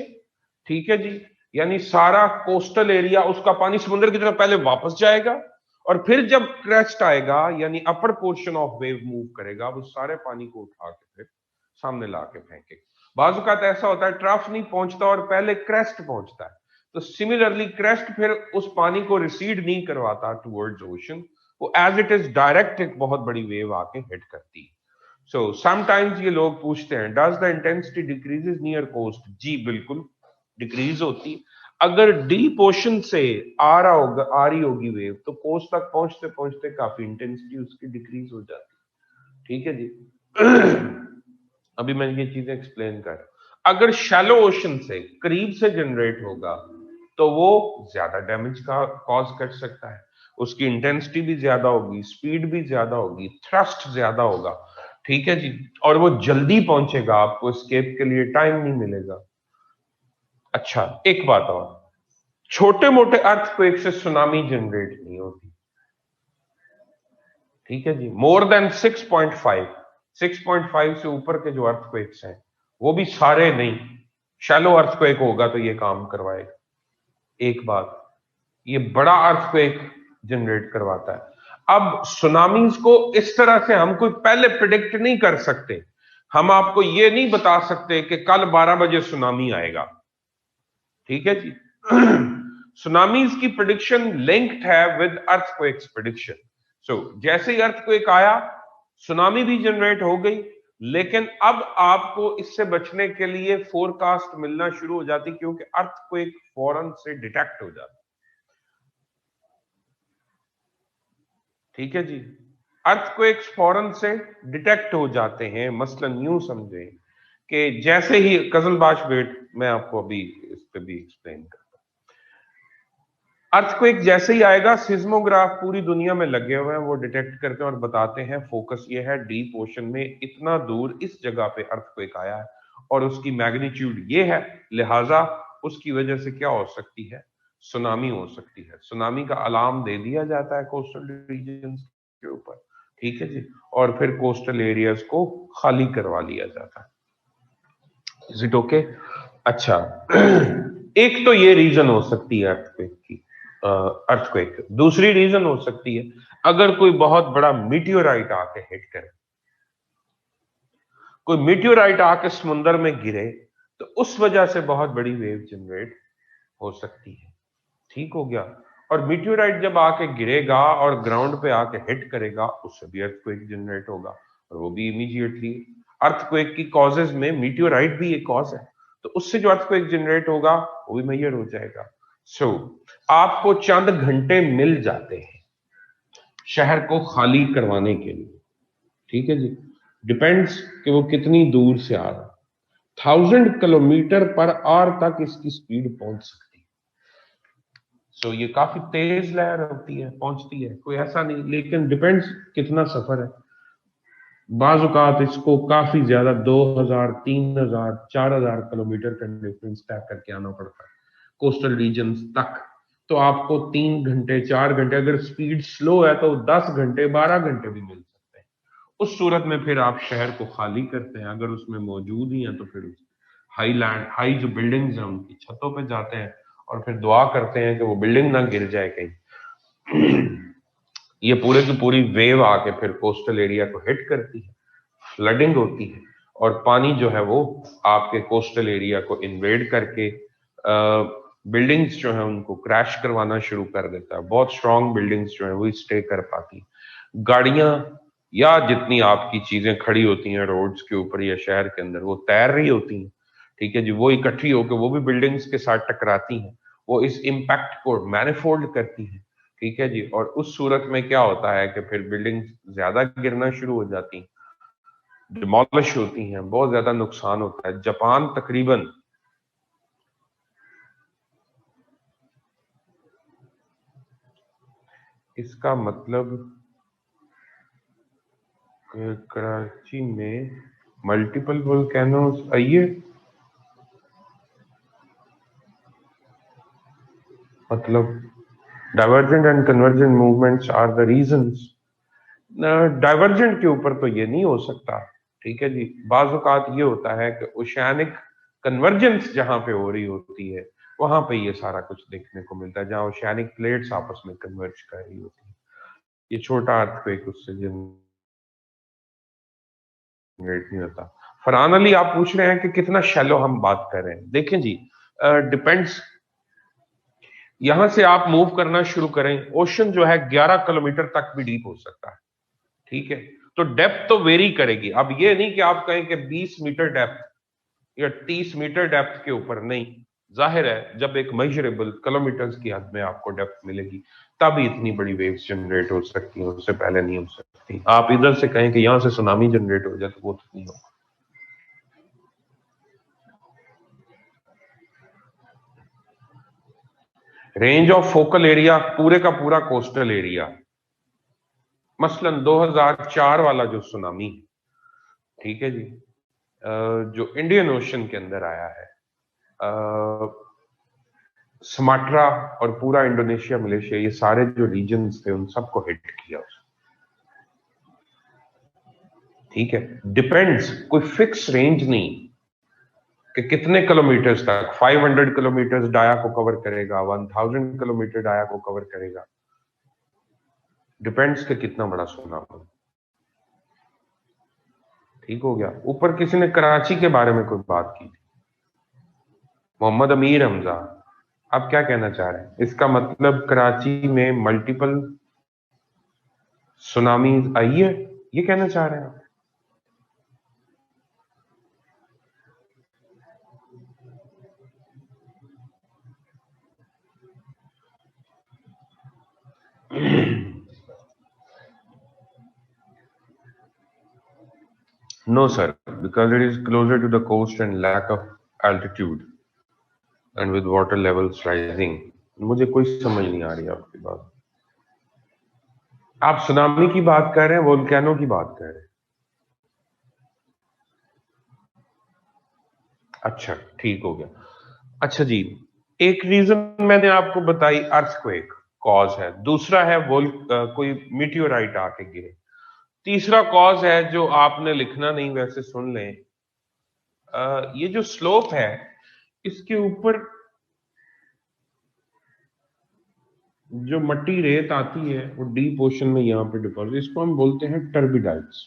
Speaker 1: ठीक है जी, यानी सारा कोस्टल एरिया उसका पानी समुद्र की तरफ पहले वापस जाएगा और फिर जब क्रेस्ट आएगा यानी upper portion of wave move करेगा वो सारे पानी को उठा के फिर सामने ला के फेंकेगा। बाजुकात ऐसा होता है ट्रफ नहीं पहुंचता और पहले क्रेस्ट पहुंचता है, तो सिमिलरली क्रेस्ट फिर उस पानी को रिसीड नहीं करवाता टुवर्ड्स ओशन, वो एज इट इज डायरेक्ट एक बहुत बड़ी वेव आके हिट करती है। सो समटाइम्स ये लोग पूछते हैं does the intensity decreases near coast? जी बिल्कुल डिक्रीज होती। अगर डीप ओशन से आ रही होगी वेव तो कोस्ट तक पहुंचते पहुंचते काफी इंटेंसिटी उसकी डिक्रीज हो जाती। ठीक है जी। अभी मैं ये चीजें एक्सप्लेन कर रहा हूं। अगर शैलो ओशन से करीब से जनरेट होगा तो वो ज्यादा डैमेज का कॉज कर सकता है, उसकी इंटेंसिटी भी ज्यादा होगी, स्पीड भी ज्यादा होगी, थ्रस्ट ज्यादा होगा। ठीक है जी, और वो जल्दी पहुंचेगा, आपको स्केप के लिए टाइम नहीं मिलेगा। अच्छा, एक बात और, छोटे मोटे अर्थक्वेक से सुनामी जनरेट नहीं होती। ठीक है जी, मोर देन 6.5 से ऊपर के जो अर्थक्वेक्स हैं वो भी सारे नहीं, शैलो अर्थक्वेक होगा तो ये काम करवाएगा। एक बात, ये बड़ा अर्थक्वेक जनरेट करवाता है। अब सुनामीज को इस तरह से हम कोई पहले प्रिडिक्ट नहीं कर सकते, हम आपको ये नहीं बता सकते कि कल 12 बजे सुनामी आएगा। ठीक है जी। सुनामीज की प्रिडिक्शन लिंक्ड है विद अर्थक्वेक्स प्रिडिक्शन। सो जैसे ही अर्थक्वेक आया सुनामी भी जनरेट हो गई, लेकिन अब आपको इससे बचने के लिए फोरकास्ट मिलना शुरू हो जाती क्योंकि अर्थक्वेक फौरन से डिटेक्ट हो जाता। ठीक है जी, अर्थक्वेक्स फौरन से डिटेक्ट हो जाते हैं। मसलन यूं समझें कि जैसे ही कजलबाश वेट, मैं आपको अभी इस पे भी एक्सप्लेन कर, अर्थक्वेक जैसे ही आएगा सिज्मोग्राफ पूरी दुनिया में लगे हुए हैं, वो डिटेक्ट करते हैं और बताते हैं फोकस ये है डीप ओशन में इतना दूर इस जगह पे अर्थक्वेक आया है और उसकी मैग्नीट्यूड ये है, लिहाजा उसकी वजह से क्या हो सकती है, सुनामी हो सकती है। सुनामी का अलार्म दे दिया जाता है कोस्टल रीजन के ऊपर। ठीक है जी, और फिर कोस्टल एरियाज को खाली करवा लिया जाता है। Is it okay? अच्छा, एक तो ये रीजन हो सकती है अर्थक्वेक की, अर्थक्वेक। दूसरी रीजन हो सकती है अगर कोई बहुत बड़ा मीटियोराइट आके हिट करे, कोई मीटियोराइट आके समुद्र में गिरे तो उस वजह से बहुत बड़ी वेव जनरेट हो सकती है। ठीक हो गया? और मीटियोराइट जब आके गिरेगा और ग्राउंड पे आके हिट करेगा उससे भी अर्थक्वेक जनरेट होगा और वो भी इमीडिएटली। अर्थक्वेक की कॉजेज में मीटियोराइट भी एक कॉज है, तो उससे जो अर्थक्वेक जनरेट होगा वो भी मेजर हो जाएगा। सो आपको चंद घंटे मिल जाते हैं शहर को खाली करवाने के लिए। ठीक है जी, डिपेंड्स कि वो कितनी दूर से आ रहा। 1000 किलोमीटर पर आवर तक इसकी स्पीड पहुंच सकती है। सो ये काफी तेज लहर होती है, पहुंचती है, कोई ऐसा नहीं, लेकिन डिपेंड्स कितना सफर है। बाजुकात इसको काफी ज्यादा 2000, 3000, 4000 किलोमीटर का डिफरेंस तय करके आना पड़ता है कोस्टल रीजन तक। तो आपको 3 घंटे 4 घंटे, अगर स्पीड स्लो है तो 10 घंटे 12 घंटे भी मिल सकते हैं। उस सूरत में फिर आप शहर को खाली करते हैं, अगर उसमें मौजूद ही है तो फिर हाई जो बिल्डिंग्स हैं उनकी छतों पे जाते हैं और फिर दुआ करते हैं कि वो बिल्डिंग ना गिर जाए कहीं। ये पूरे की पूरी वेव आके फिर कोस्टल एरिया को हिट करती है, फ्लडिंग होती है और पानी जो है वो आपके कोस्टल एरिया को इन्वेड करके बिल्डिंग्स जो है उनको क्रैश करवाना शुरू कर देता है। बहुत स्ट्रॉन्ग बिल्डिंग्स जो है वो स्टे कर पाती, गाड़ियां या जितनी आपकी चीजें खड़ी होती हैं रोड्स के ऊपर या शहर के अंदर वो तैर रही होती हैं। ठीक है जी, वो इकट्ठी होकर वो भी बिल्डिंग्स के साथ टकराती हैं, वो इस इम्पैक्ट को मैनिफोल्ड करती है, ठीक है जी। और उस सूरत में क्या होता है कि फिर बिल्डिंग ज्यादा गिरना शुरू हो जाती, डिमोलिश होती हैं, बहुत ज्यादा नुकसान होता है। जापान तकरीबन इसका मतलब कराची में मल्टीपल वोल्केनोस, आइए मतलब divergent and convergent movements are the reasons. Divergent के ऊपर तो ये नहीं हो सकता, ठीक है जी। बाज़ औक़ात ये होता है कि ओशियानिक कन्वर्जेंस जहां पे हो रही होती है वहां पे ये सारा कुछ देखने को मिलता है, जहां ओशियानिक प्लेट्स आपस में कन्वर्ज कर रही होती है। ये छोटा अर्थक्वेक उससे जनरेट नहीं होता। फरहान अली आप पूछ रहे हैं कि कितना शैलो हम बात कर रहे हैं। देखें जी, डिपेंड्स, यहां से आप मूव करना शुरू करें, ओशन जो है 11 किलोमीटर तक भी डीप हो सकता है, ठीक है। तो डेप्थ तो वेरी करेगी। अब ये नहीं कि आप कहें कि 20 मीटर डेप्थ या 30 मीटर डेप्थ के ऊपर, नहीं। जाहिर है जब एक मेजरेबल किलोमीटर्स की हद में आपको डेप्थ मिलेगी तब इतनी बड़ी वेव्स जनरेट हो सकती हैं, उससे पहले नहीं हो सकती। आप इधर से कहें कि यहां से सुनामी जनरेट हो जाए तो वो तो नहीं होगा। रेंज ऑफ फोकल एरिया पूरे का पूरा कोस्टल एरिया, मसलन 2004 वाला जो सुनामी, ठीक है जी, जो इंडियन ओशन के अंदर आया है, सुमाट्रा और पूरा इंडोनेशिया, मलेशिया, ये सारे जो रीजन्स थे उन सबको हिट किया उसने, ठीक है। डिपेंड्स, कोई फिक्स रेंज नहीं कि कितने किलोमीटर्स तक, 500 किलोमीटर्स डाया को कवर करेगा, 1000 किलोमीटर डाया को कवर करेगा, डिपेंड्स कि कितना बड़ा सुनामी। ठीक हो गया। ऊपर किसी ने कराची के बारे में कोई बात की थी, मोहम्मद अमीर हमजा, आप क्या कहना चाह रहे हैं? इसका मतलब कराची में मल्टीपल सुनामी आई है, ये कहना चाह रहे हैं आप? No, sir, because it is closer to the coast and lack of altitude and with water levels rising. मुझे कोई समझ नहीं आ रही आपकी बात। आप सुनामी की बात कर रहे हैं, वोल्केनो की बात कर रहे हैं? अच्छा, ठीक हो गया। अच्छा जी, एक रीजन मैंने आपको बताई, अर्थक्वेक कॉज है। दूसरा है कोई मीटियोराइट आके गिरे। तीसरा कॉज है जो आपने लिखना नहीं, वैसे सुन लें, ये जो स्लोप है इसके ऊपर जो मट्टी रेत आती है वो डीप ओशन में यहाँ पे डिपॉजिट, इसको हम बोलते हैं टर्बिडाइट्स।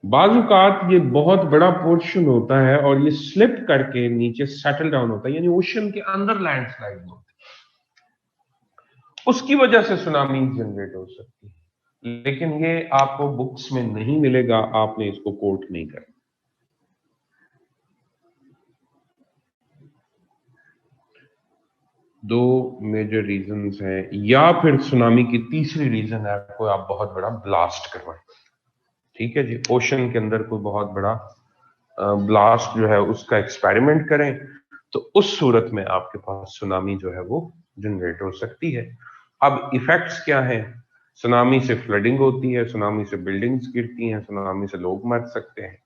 Speaker 1: बाजुकात ये बहुत बड़ा पोर्शन होता है और ये स्लिप करके नीचे सेटल डाउन होता है, यानी ओशन के अंदर लैंडस्लाइड होती है, उसकी वजह से सुनामी जनरेट हो सकती है। लेकिन ये आपको बुक्स में नहीं मिलेगा, आपने इसको कोट नहीं करना। दो मेजर रीजंस हैं, या फिर सुनामी की तीसरी रीजन है कोई आप बहुत बड़ा ब्लास्ट करवाएं, ठीक है जी। ओशन के अंदर कोई बहुत बड़ा ब्लास्ट जो है उसका एक्सपेरिमेंट करें, तो उस सूरत में आपके पास सुनामी जो है वो जनरेट हो सकती है। अब इफेक्ट्स क्या हैं? सुनामी से फ्लडिंग होती है, सुनामी से बिल्डिंग्स गिरती हैं, सुनामी से लोग मर सकते हैं,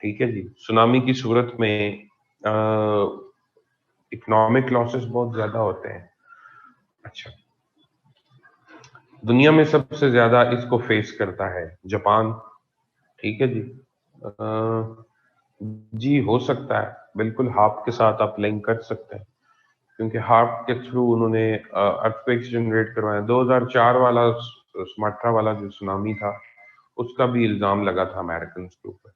Speaker 1: ठीक है जी। सुनामी की सूरत में इकोनॉमिक लॉसेस बहुत ज्यादा होते हैं। अच्छा, दुनिया में सबसे ज्यादा इसको फेस करता है जापान, ठीक है जी। जी हो सकता है, बिल्कुल हार्प के साथ आप लिंक कर सकते हैं, क्योंकि हार्प के थ्रू उन्होंने अर्थक्वेक्स जनरेट करवाया। 2004 वाला सुमाट्रा वाला जो सुनामी था उसका भी इल्जाम लगा था अमेरिकन के ऊपर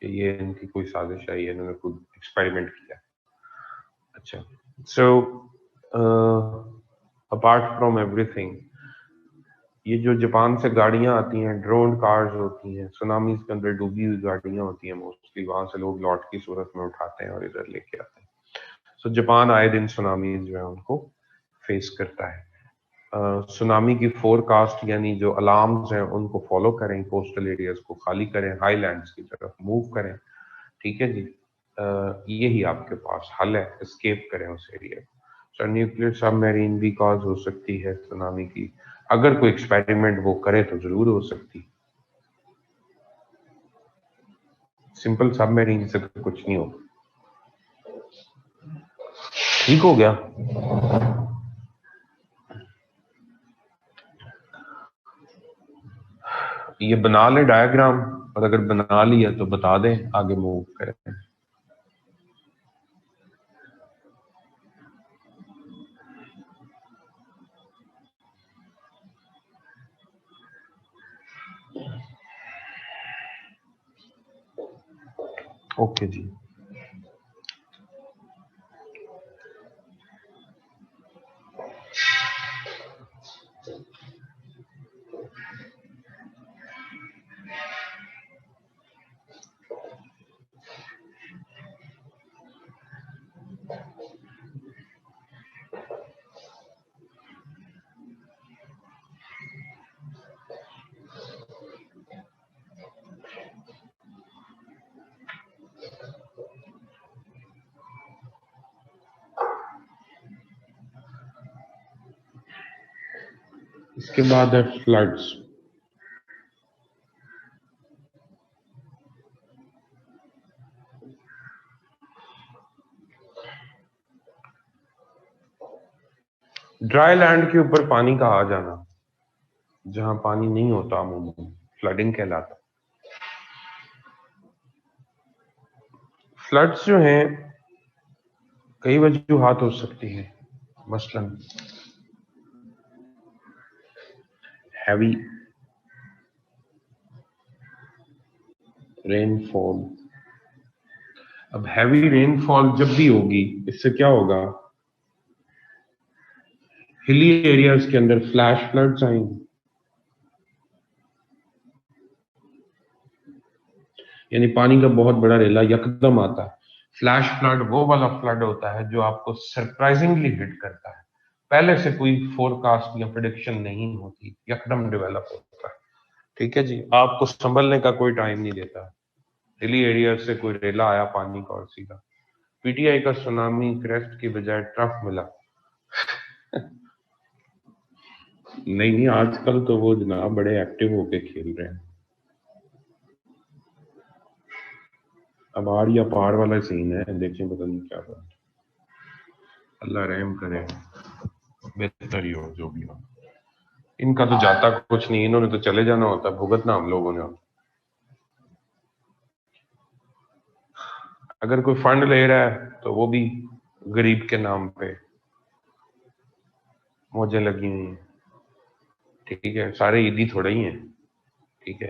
Speaker 1: कि ये इनकी कोई साजिश है, ये इन्होंने खुद एक्सपेरिमेंट किया। अच्छा, सो अपार्ट फ्रॉम एवरीथिंग, ये जो जापान से गाड़ियां आती हैं, ड्रोन कार्स होती हैं, सुनामीज के अंदर डूबी हुई गाड़ियां होती हैं मोस्टली, वहां से लोग लॉट की सूरत में उठाते हैं और इधर लेके आते हैं। सो जापान आए दिन सुनामीज जो है उनको फेस करता है। सुनामी की फोरकास्ट यानी जो अलार्म्स हैं उनको फॉलो करें, कोस्टल एरियाज को खाली करें, हाईलैंड्स की तरफ मूव करें। ठीक है जी, यही आपके पास हल है, एस्केप करें उस एरिया को। सर न्यूक्लियर सबमरीन भी कॉज हो सकती है सुनामी की, अगर कोई एक्सपेरिमेंट वो करे तो जरूर हो सकती। सिंपल सबमरीन से तो कुछ नहीं होगा। ठीक हो गया। ये बना ले डायग्राम, और अगर बना लिया तो बता दें, आगे मूव करें। ओके जी। इसके बाद है फ्लड्स। ड्राई लैंड के ऊपर पानी का आ जाना, जहां पानी नहीं होता अमूमन, फ्लडिंग कहलाता। फ्लड्स जो हैं कई वजूहात हो सकती है, मसलन हैवी रेनफॉल। अब हैवी रेनफॉल जब भी होगी, इससे क्या होगा, हिली एरियाज के अंदर फ्लैश फ्लड्स आएंगे। यानी पानी का बहुत बड़ा रेला यकदम आता है। फ्लैश फ्लड वो वाला फ्लड होता है जो आपको सरप्राइजिंगली हिट करता है, पहले से कोई फोरकास्ट या प्रेडिक्शन नहीं होती, यकदम डेवलप होता है। ठीक है जी, आपको संभलने का कोई टाइम नहीं देता। हिली एरिया से कोई रेला आया पानी का और सीधा पीटीआई का सुनामी क्रेस्ट की बजाय ट्रफ मिला। नहीं नहीं, आजकल तो वो जनाब बड़े एक्टिव होके खेल रहे हैं। अब आर या पार वाला सीन है, देखें पता नहीं क्या बात। अल्लाह रहम करे, बेहतर ही हो जो भी हो। इनका तो जाता कुछ नहीं, इन्होंने तो चले जाना होता, भुगतना हम लोगों ने होता। अगर कोई फंड ले रहा है तो वो भी गरीब के नाम पे मौजें लगी हुई हैं। ठीक है, सारे ईदी थोड़े ही हैं। ठीक है,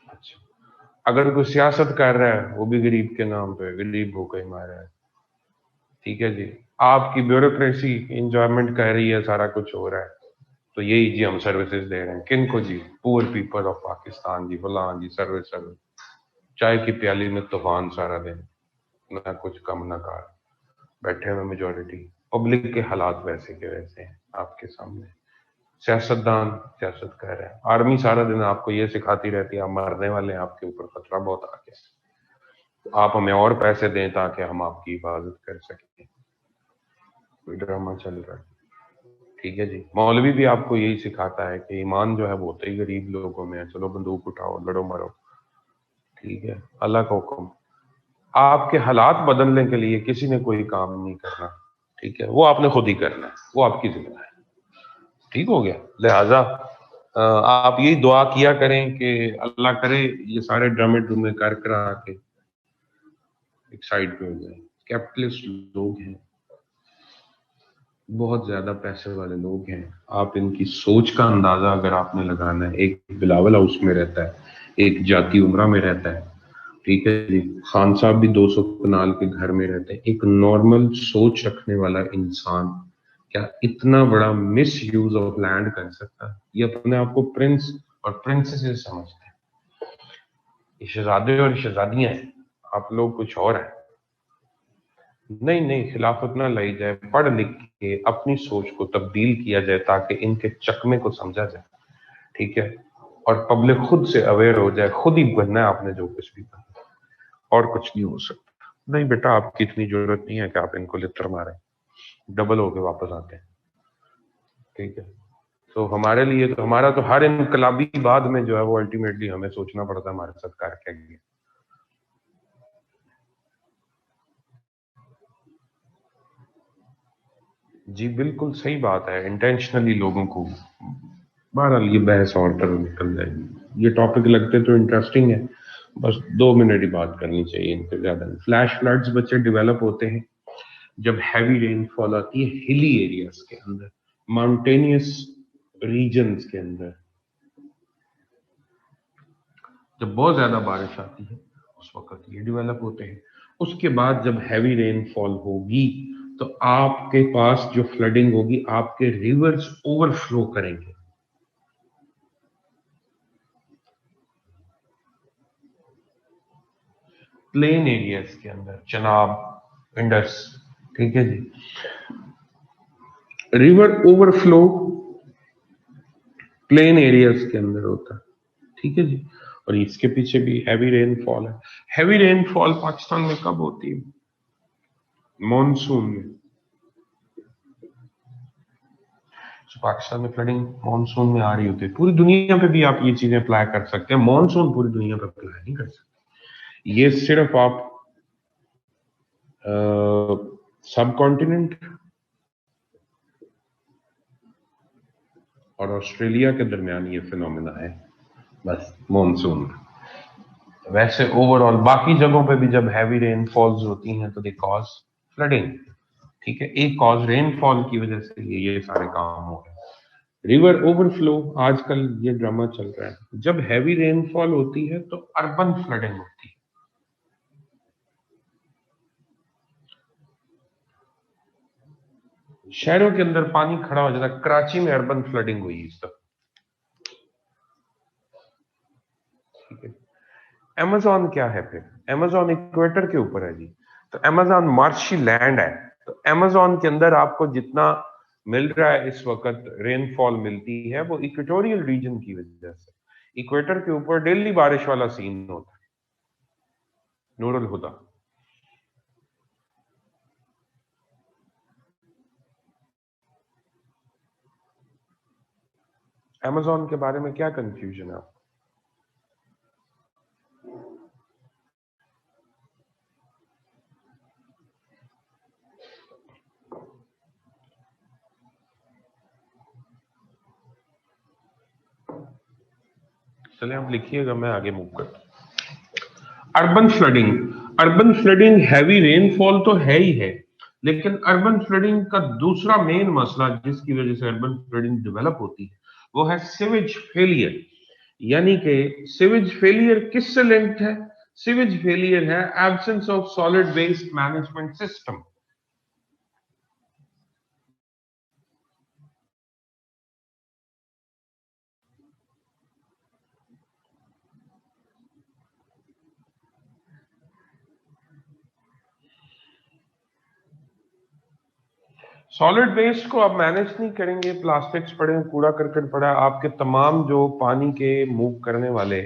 Speaker 1: अच्छा, अगर कोई सियासत कर रहा है वो भी गरीब के नाम पे, गरीब भूखे मार रहा है। ठीक है जी, आपकी ब्यूरोक्रेसी इंजॉयमेंट कर रही है, सारा कुछ हो रहा है, तो यही जी हम सर्विसेज दे रहे हैं। किन को जी? पुअर पीपल ऑफ पाकिस्तान जी, फलां जी, सर्विस सर्विस। चाय की प्याली में तूफान सारा दिन, ना कुछ कम ना कार, बैठे हुए मेजोरिटी। पब्लिक के हालात वैसे के वैसे हैं आपके सामने। सियासतदान सियासत कर रहे हैं, आर्मी सारा दिन आपको ये सिखाती रहती है आप मरने वाले हैं, आपके ऊपर खतरा बहुत आ गया, तो आप हमें और पैसे दें ताकि हम आपकी हिफाजत कर सकें। कोई ड्रामा चल रहा है। ठीक है जी, मौलवी भी आपको यही सिखाता है कि ईमान जो है वो तो ही गरीब लोगों में है, चलो बंदूक उठाओ लड़ो मरो। ठीक है, अल्लाह का हुक्म। आपके हालात बदलने के लिए किसी ने कोई काम नहीं करना। ठीक है, वो आपने खुद ही करना है, वो आपकी जिम्मेदारी। ठीक हो गया, लिहाजा आप यही दुआ किया करें कि अल्लाह करे ये सारे ड्रामे ड्रूमे कर करा के एक साइड पे हो जाए। कैपिटलिस्ट लोग हैं, बहुत ज्यादा पैसे वाले लोग हैं। आप इनकी सोच का अंदाजा अगर आपने लगाना है, एक बिलावल हाउस में रहता है, एक जाती उमरा में रहता है, ठीक है जी, खान साहब भी 200 कनाल के घर में रहते हैं। एक नॉर्मल सोच रखने वाला इंसान क्या इतना बड़ा मिस यूज ऑफ लैंड कर सकता है? ये अपने आप को प्रिंस और प्रिंसेसेस समझते हैं, ये शहजादे और शहजादियां हैं, आप लोग कुछ और हैं। नहीं नहीं, खिलाफत ना लाई जाए, पढ़ लिख के अपनी सोच को तब्दील किया जाए ताकि इनके चकमे को समझा जाए, ठीक है? और पब्लिक खुद से अवेयर हो जाए, खुद ही बनना है आपने जो कुछ भी बनना, और कुछ नहीं हो सकता। नहीं बेटा, आपकी इतनी जरूरत नहीं है कि आप इनको लित्र मारें, डबल होके वापस आते हैं, ठीक है? तो हमारे लिए तो, हमारा तो हर इनकलाबी बाद में जो है वो अल्टीमेटली हमें सोचना पड़ता है हमारे साथ कार क्या है। जी बिल्कुल सही बात है, इंटेंशनली लोगों को, बहरहाल ये बहस और तरह निकल जाएगी। ये टॉपिक लगते तो इंटरेस्टिंग है, बस 2 मिनट ही बात करनी चाहिए इन पे, ज्यादा नहीं। फ्लैश फ्लड्स बच्चे डेवलप होते हैं जब हैवी रेनफॉल आती है हिली एरियाज के अंदर, माउंटेनियस रीजन्स के अंदर, जब बहुत ज्यादा बारिश आती है उस वक्त ये डेवलप होते हैं। उसके बाद जब हैवी रेनफॉल होगी तो आपके पास जो फ्लडिंग होगी, आपके रिवर्स ओवरफ्लो करेंगे। प्लेन एरियाज के अंदर, चनाब, इंडस, ठीक है जी, रिवर ओवरफ्लो प्लेन एरियाज के अंदर होता है, ठीक है जी। और इसके पीछे भी हैवी रेनफॉल है। हैवी रेनफॉल पाकिस्तान में कब होती है? मॉनसून में। तो पाकिस्तान में फ्लडिंग मॉनसून में आ रही होती है। पूरी दुनिया पे भी आप ये चीजें अप्लाई कर सकते हैं, मॉनसून पूरी दुनिया पे अप्लाई नहीं कर सकते। ये सिर्फ आप सब कॉन्टिनेंट और ऑस्ट्रेलिया के दरमियान ये फिनोमेना है, बस मॉनसून। वैसे ओवरऑल बाकी जगहों पे भी जब हैवी रेनफॉल्स होती हैं तो दे कॉज फ्लडिंग, ठीक है? एक कॉज रेनफॉल की वजह से ये सारे काम हो रहे हैं। रिवर ओवरफ्लो, आजकल ये ड्रामा चल रहा है। जब हैवी रेनफॉल होती है तो अर्बन फ्लडिंग होती है। शहरों के अंदर पानी खड़ा हो जाता है। कराची में अर्बन फ्लडिंग हुई इस दफा, ठीक है? अमेजोन क्या है फिर? अमेजोन इक्वेटर के ऊपर है जी, तो अमेजोन मार्शी लैंड है। तो अमेजोन के अंदर आपको जितना मिल रहा है इस वक्त, रेनफॉल मिलती है, वो इक्वेटोरियल रीजन की वजह से। इक्वेटर के ऊपर डेली बारिश वाला सीन होता है। नूरुल हुदा, अमेजोन के बारे में क्या कंफ्यूजन है आपको? चले आप लिखिएगा, मैं आगे मूव करता हूं। Urban flooding, urban flooding heavy rainfall तो है ही है, लेकिन अर्बन फ्लडिंग का दूसरा मेन मसला जिसकी वजह से अर्बन फ्लडिंग डेवलप होती है वो है सिवेज फेलियर। यानी कि सिवेज फेलियर किससे लिंक्ड है? सिवेज फेलियर है absence of solid waste management system. Solid waste को आप मैनेज नहीं करेंगे, प्लास्टिक्स पड़े हैं, कूड़ा करकट पड़ा है, आपके तमाम जो पानी के मूव करने वाले,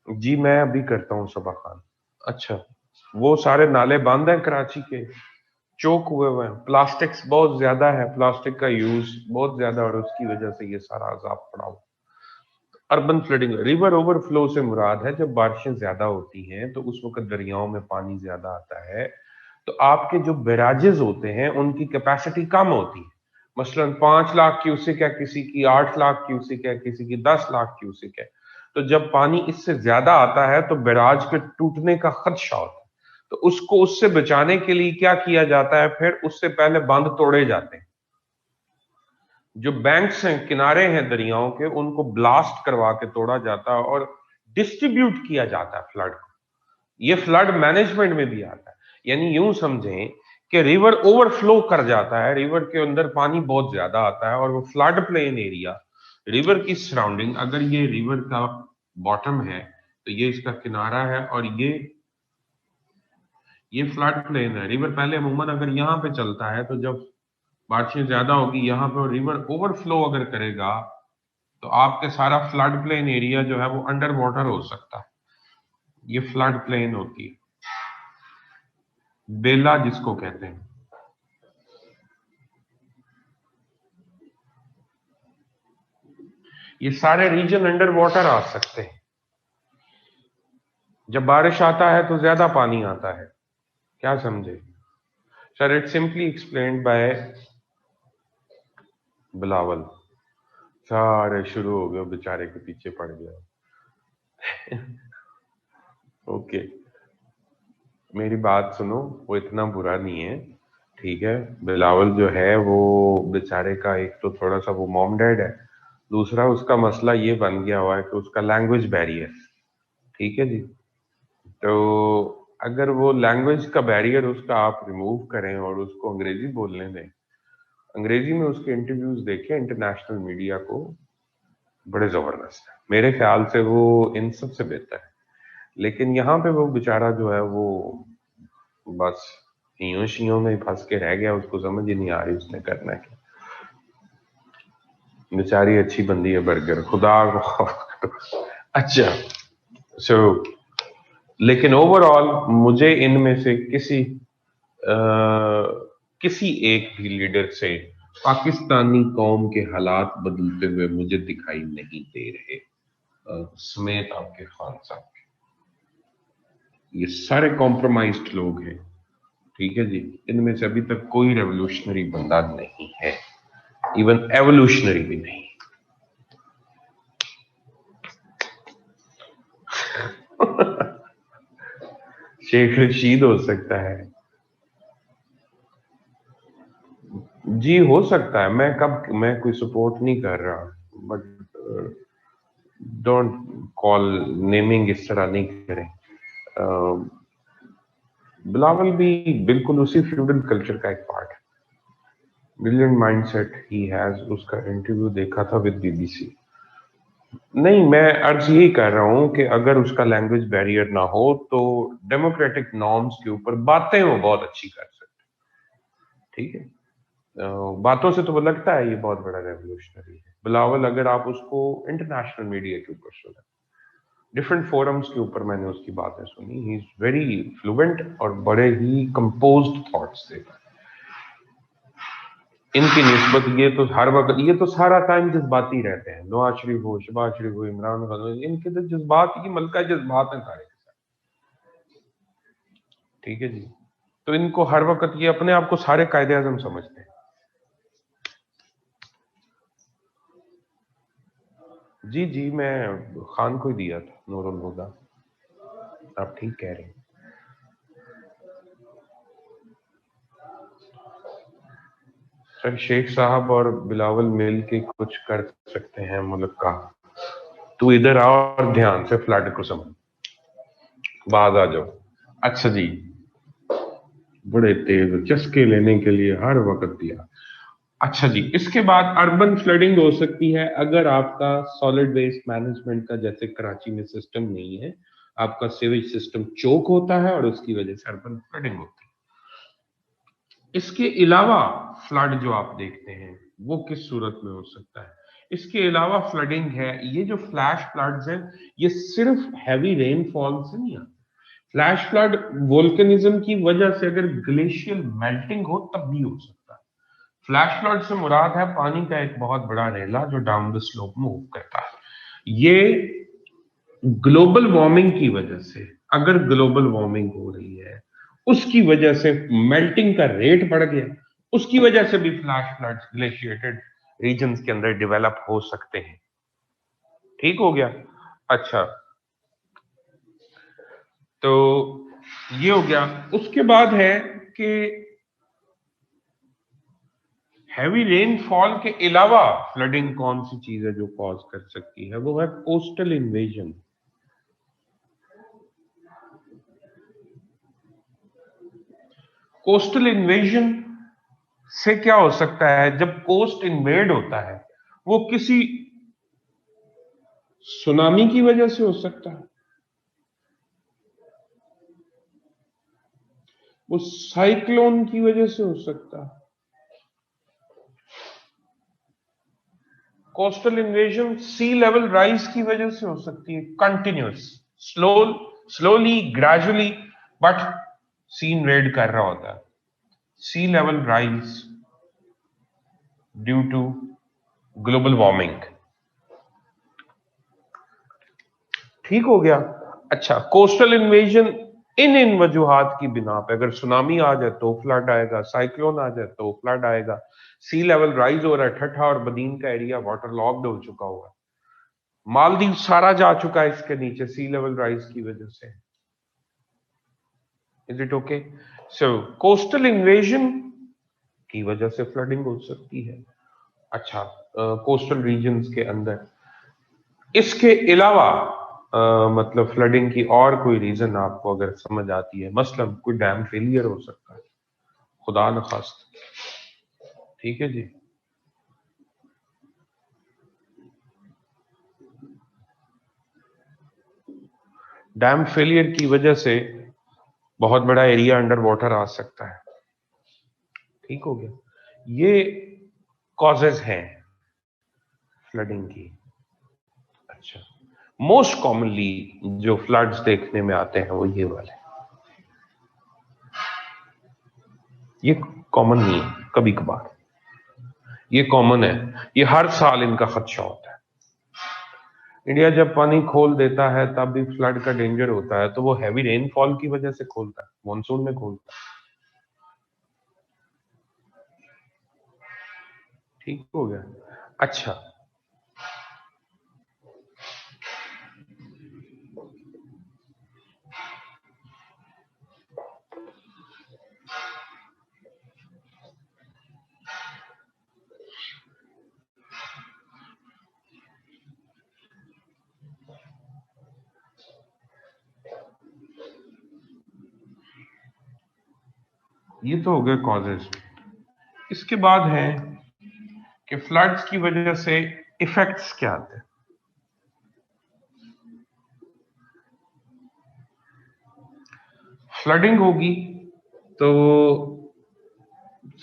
Speaker 1: जी मैं अभी करता हूँ सबा खान। अच्छा, वो सारे नाले बंद हैं कराची के, चोक हुए हैं, प्लास्टिक्स बहुत ज्यादा है, प्लास्टिक का यूज बहुत ज्यादा, और उसकी वजह से ये सारा अजाब पड़ा हुआ। अर्बन फ्लडिंग, रिवर ओवरफ्लो से मुराद है जब बारिशें ज्यादा होती हैं तो उस वक्त दरियाओं में पानी ज्यादा आता है, तो आपके जो बैराजेस होते हैं उनकी कैपेसिटी कम होती है। मसलन 5 लाख क्यूसिक है किसी की, 8 लाख क्यूसिक है किसी की, 10 लाख क्यूसिक है। तो जब पानी इससे ज्यादा आता है तो बैराज के टूटने का खदशा होता है। तो उसको, उससे बचाने के लिए क्या किया जाता है, फिर उससे पहले बांध तोड़े जाते हैं। जो बैंक्स हैं, किनारे हैं दरियाओं के, उनको ब्लास्ट करवा के तोड़ा जाता है और डिस्ट्रीब्यूट किया जाता है फ्लड को। ये फ्लड मैनेजमेंट में भी आता है। यानी यूं समझें कि रिवर ओवरफ्लो कर जाता है, रिवर के अंदर पानी बहुत ज्यादा आता है और वो फ्लड प्लेन एरिया, रिवर की सराउंडिंग, अगर ये रिवर का बॉटम है तो ये इसका किनारा है और ये फ्लड प्लेन है। रिवर पहले अमूमन अगर यहाँ पे चलता है तो जब बारिशें ज्यादा होगी यहाँ पे, रिवर ओवरफ्लो अगर करेगा तो आपके सारा फ्लड प्लेन एरिया जो है वो अंडर वाटर हो सकता है। ये फ्लड प्लेन होती है, बेला जिसको कहते हैं। ये सारे रीजन अंडर वाटर आ सकते हैं। जब बारिश आता है तो ज्यादा पानी आता है, क्या समझे sir? It simply explained bye Bilawal. सारे शुरू हो गए, बेचारे के पीछे पड़ गया। ओके, मेरी बात सुनो, वो इतना बुरा नहीं है, ठीक है? बिलावल जो है वो बेचारे का एक तो थोड़ा सा वो मॉम डैड है, दूसरा उसका मसला ये बन गया हुआ है कि उसका लैंग्वेज बैरियर, ठीक है जी? तो अगर वो लैंग्वेज का बैरियर उसका आप रिमूव करें और उसको अंग्रेजी बोलने दें, अंग्रेजी में उसके इंटरव्यूज देखें इंटरनेशनल मीडिया को, बड़े जबरदस्त है, मेरे ख्याल से वो इन सब से बेहतर है। लेकिन यहाँ पे वो बेचारा जो है वो बस हियों शियों में फंस के रह गया, उसको समझ ही नहीं आ रही उसने करना है क्या। बेचारी अच्छी बंदी है बर्गर, खुदा को। अच्छा, सो लेकिन ओवरऑल मुझे इनमें से किसी एक भी लीडर से पाकिस्तानी कौम के हालात बदलते हुए मुझे दिखाई नहीं दे रहे, समेत आपके खान साहब के। ये सारे कॉम्प्रोमाइज्ड लोग हैं, ठीक है जी? इनमें से अभी तक कोई रेवोल्यूशनरी बंदा नहीं है, इवन एवोल्यूशनरी भी नहीं। शेख रशीद हो सकता है जी, हो सकता है। मैं कोई सपोर्ट नहीं कर रहा, बट डोंट कॉल नेमिंग इस तरह नहीं करें। बिलावल भी बिल्कुल उसी फ्यूडल कल्चर का एक पार्ट है। ब्रिलियंट माइंडसेट ही हैज, उसका इंटरव्यू देखा था विद बीबीसी। नहीं, मैं अर्ज यही कर रहा हूं कि अगर उसका लैंग्वेज बैरियर ना हो तो डेमोक्रेटिक नॉर्म्स के ऊपर बातें वो बहुत अच्छी कर सकते, ठीक है? बातों से तो वो लगता है ये बहुत बड़ा रेवोल्यूशनरी है बिलावल। अगर आप उसको इंटरनेशनल मीडिया के ऊपर सुने, डिफरेंट फोरम्स के ऊपर मैंने उसकी बातें सुनी, ही इज वेरी फ्लुएंट और बड़े ही कंपोज्ड थॉट्स थे। इनकी निस्बत ये तो हर वक्त, ये तो सारा टाइम जज्बाती रहते हैं, नवाज शरीफ हो, शहबाज शरीफ हो, इमरान खान हो, इनके तो जज्बात की मलका जज्बात है सारे, ठीक है जी? तो इनको हर वक्त ये अपने आप को सारे कायदे आजम समझते हैं। जी जी, मैं खान को ही दिया था, नूरुल हुदा। आप ठीक कह रहे हैं। सर, शेख साहब और बिलावल मिल के कुछ कर सकते हैं मुल्क का। तू इधर आओ और ध्यान से फ्लड को समझ, बाहर आ जाओ। अच्छा जी, बड़े तेज चस्के लेने के लिए हर वक्त दिया। अच्छा जी, इसके बाद अर्बन फ्लडिंग हो सकती है अगर आपका सॉलिड वेस्ट मैनेजमेंट का जैसे कराची में सिस्टम नहीं है, आपका सीवेज सिस्टम चोक होता है और उसकी वजह से अर्बन फ्लडिंग होती है। इसके अलावा फ्लड जो आप देखते हैं वो किस सूरत में हो सकता है? इसके अलावा फ्लडिंग है, ये जो फ्लैश फ्लड्स हैं, ये सिर्फ हैवी रेनफॉल से नहीं आते। फ्लैश फ्लड वोल्केनिज्म की वजह से अगर ग्लेशियल मेल्टिंग हो तब भी हो सकता है। फ्लैश फ्लड से मुराद है पानी का एक बहुत बड़ा रेला जो डाउन द स्लोप मूव करता है। ये ग्लोबल वार्मिंग की वजह से, अगर ग्लोबल वार्मिंग हो रही है उसकी वजह से मेल्टिंग का रेट बढ़ गया, उसकी वजह से भी फ्लैश फ्लड्स ग्लेशिएटेड रीजन्स के अंदर डेवलप हो सकते हैं। ठीक हो गया? अच्छा, तो ये हो गया। उसके बाद है कि हैवी रेनफॉल के अलावा फ्लडिंग कौन सी चीज है जो कॉज कर सकती है? वो है कोस्टल इन्वेजन। कोस्टल इन्वेजन से क्या हो सकता है? जब कोस्ट इन्वेड होता है वो किसी सुनामी की वजह से हो सकता है, वो साइक्लोन की वजह से हो सकता है। Coastal invasion sea level rise की वजह से हो सकती है, continuous, slowly, gradually, but sea invade कर रहा होता है। Sea level rise due to global warming. ठीक हो गया। अच्छा, कोस्टल इन्वेजन इन वजूहात की बिना पे, अगर सुनामी आ जाए तो फ्लड आएगा, साइक्लोन आ जाए तो फ्लड आएगा, सी लेवल राइज हो रहा है, ठट्ठा और बदीन का एरिया वाटर लॉक्ड हो चुका हुआ है, मालदीव सारा जा चुका है इसके नीचे सी लेवल राइज की वजह से। Is it okay? So coastal invasion की वजह से फ्लडिंग हो सकती है। अच्छा, कोस्टल रीजन्स के अंदर इसके अलावा मतलब फ्लडिंग की और कोई रीजन आपको अगर समझ आती है, मसलन कोई डैम फेलियर हो सकता है, खुदा न खास्त। ठीक है जी। डैम फेलियर की वजह से बहुत बड़ा एरिया अंडर वाटर आ सकता है। ठीक हो गया। ये कॉजेज हैं फ्लडिंग की। अच्छा, मोस्ट कॉमनली जो फ्लड्स देखने में आते हैं वो ये वाले, ये कॉमन नहीं है, कभी कभार ये कॉमन है, ये हर साल इनका खदशा होता है। इंडिया जब पानी खोल देता है तब भी फ्लड का डेंजर होता है, तो वो हैवी रेनफॉल की वजह से खोलता है, मानसून में खोलता है। ठीक हो गया। अच्छा, ये तो हो गए कॉजेज। इसके बाद है कि फ्लड्स की वजह से इफेक्ट्स क्या आते हैं। फ्लडिंग होगी तो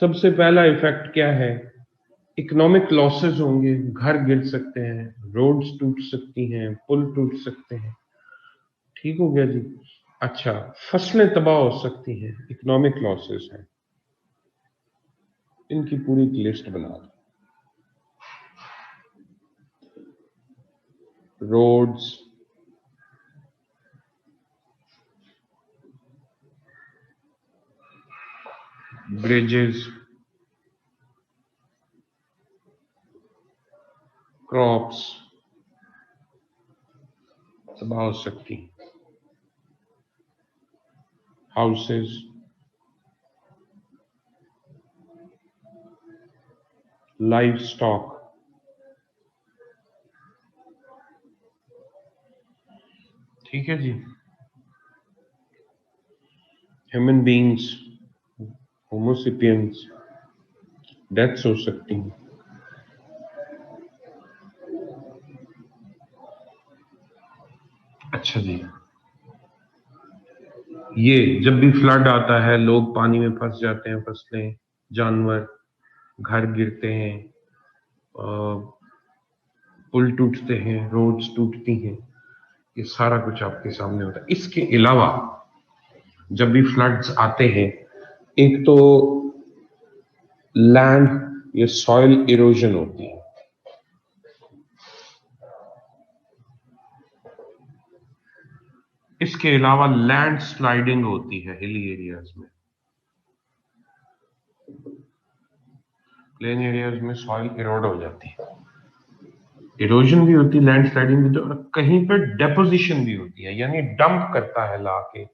Speaker 1: सबसे पहला इफेक्ट क्या है? इकोनॉमिक लॉसेस होंगे, घर गिर सकते हैं, रोड्स टूट सकती हैं, पुल टूट सकते हैं। ठीक हो गया जी। अच्छा, फसलें तबाह हो सकती हैं, इकोनॉमिक लॉसेस हैं, इनकी पूरी लिस्ट बना दो। रोड्स, ब्रिजेस, क्रॉप्स तबाह हो सकती, हाउसेस, लाइव स्टॉक। ठीक है जी। ह्यूमन बींग्स, होमोसिपियंस, डेथ्स हो सकती हैं। अच्छा जी, ये जब भी फ्लड आता है लोग पानी में फंस जाते हैं, फसलें, जानवर, घर गिरते हैं, पुल टूटते हैं, रोड्स टूटती हैं, ये सारा कुछ आपके सामने होता है। इसके अलावा जब भी फ्लड्स आते हैं, एक तो लैंड या सॉइल इरोजन होती है, इसके अलावा लैंड स्लाइडिंग होती है हिली एरियाज में, प्लेन एरियाज में सॉइल इरोड हो जाती है, इरोजन भी होती है, लैंड स्लाइडिंग भी होती है, और कहीं पर डेपोजिशन भी होती है, यानी डंप करता है लाके